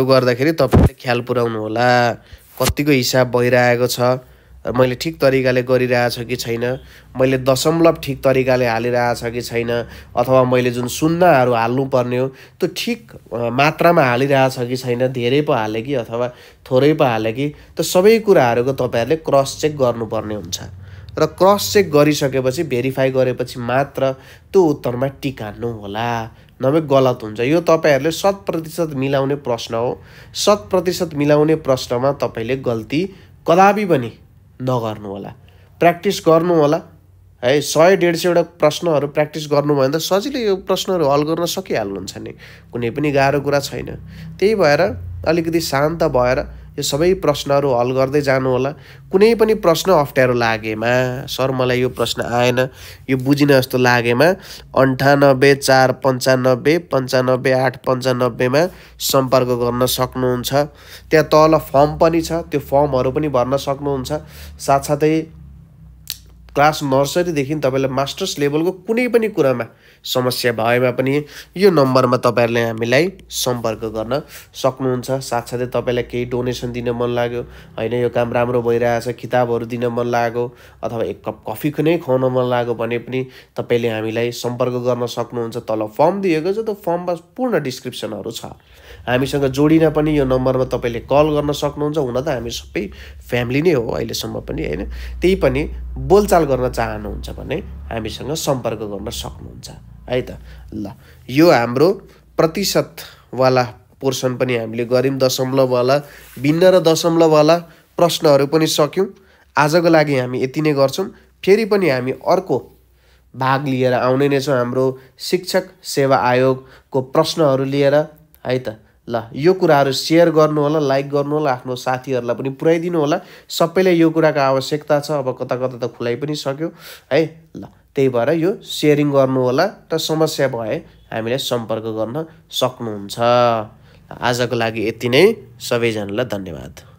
गर्दाखेरि तपाईले ख्याल पुर्याउनु होला, कतिको हिसाब भइरहेको छ मैले ठिक तरिकाले गरिरहेछ कि छैन, मैले दशमलव ठिक तरिकाले हालिरहेछ कि छैन, अथवा मैले जुन शून्यहरू हाल्नुपर्ने हो त्यो ठिक मात्रामा हालिरहेछ कि छैन, धेरै पो हाले कि अथवा थोरै पो हाले कि, त्यो सबै कुराहरूको तपाईँहरूले क्रस चेक गर्नुपर्ने हुन्छ। र क्रस चेक गरिसकेपछि भेरिफाई गरेपछि मात्र त्यो उत्तरमा टिक हान्नु होला, नभए गलत हुन्छ। यो तपाईँहरूले 100% मिलाउने प्रश्न हो। 100% मिलाउने प्रश्नमा तपाईँले गल्ती कदापि पनि नगर्नु होला। प्र्याक्टिस गर्नु होला है। 100-150 प्रश्नहरू प्र्याक्टिस गर्नुभयो भने त सजिलै यो प्रश्नहरू हल गर्न सकिहाल्नुहुन्छ नि, कुनै पनि गाह्रो कुरा छैन। त्यही भएर अलिकति शान्त भएर यो सबै प्रश्नहरू हल गर्दै जानु होला। कुनै पनि प्रश्न अप्ठ्यारो लागेमा, सर मलाई यो प्रश्न आएन, यो बुझिन जस्तो लागेमा 98 4 95 95 8 95 मा सम्पर्क गर्न सक्नुहुन्छ। त्यहाँ तल फर्म पनि छ, त्यो फर्महरू पनि भर्न सक्नुहुन्छ। साथसाथै क्लास नर्सरीदेखि तपाईँलाई मास्टर्स लेभलको कुनै पनि कुरामा समस्या भएमा पनि यो नम्बरमा तपाईँहरूले हामीलाई सम्पर्क गर्न सक्नुहुन्छ। साथसाथै तपाईँलाई केही डोनेसन दिन मन लाग्यो, होइन यो काम राम्रो भइरहेछ, किताबहरू दिन मन लाग्यो, अथवा एक कप कफी नै खुवाउन मन लाग्यो भने पनि तपाईँले हामीलाई सम्पर्क गर्न सक्नुहुन्छ। तल फर्म दिएको छ, त्यो फर्ममा पूर्ण डिस्क्रिप्सनहरू छ। हामीसँग जोडिन पनि यो नम्बरमा तपाईँले कल गर्न सक्नुहुन्छ। हुन त हामी सबै फ्यामिली नै हो अहिलेसम्म पनि, होइन। त्यही पनि बोलचाल गर्न चाहनुहुन्छ भने हामीसँग सम्पर्क गर्न सक्नुहुन्छ है त। ल, यो हाम्रो प्रतिशतवाला पोर्सन पनि हामीले गऱ्यौँ, दशमलववाला, भिन्न र दशमलववाला प्रश्नहरू पनि सक्यौँ। आजको लागि हामी यति नै गर्छौँ। फेरि पनि हामी अर्को भाग लिएर आउने नै छौँ, हाम्रो शिक्षक सेवा आयोगको प्रश्नहरू लिएर है त। ल, यो कुराहरू सेयर गर्नु होला, लाइक गर्नु होला, आफ्नो साथीहरूलाई पनि पुर्याइदिनु होला। सबैलाई यो कुराको आवश्यकता छ। अब कता कता त खुलाइ पनि सक्यो है। ल, त्यही भएर यो सेयरिङ गर्नु होला र समस्या भए हामीलाई सम्पर्क गर्न सक्नुहुन्छ। आजको लागि यति नै। सबैजनालाई धन्यवाद।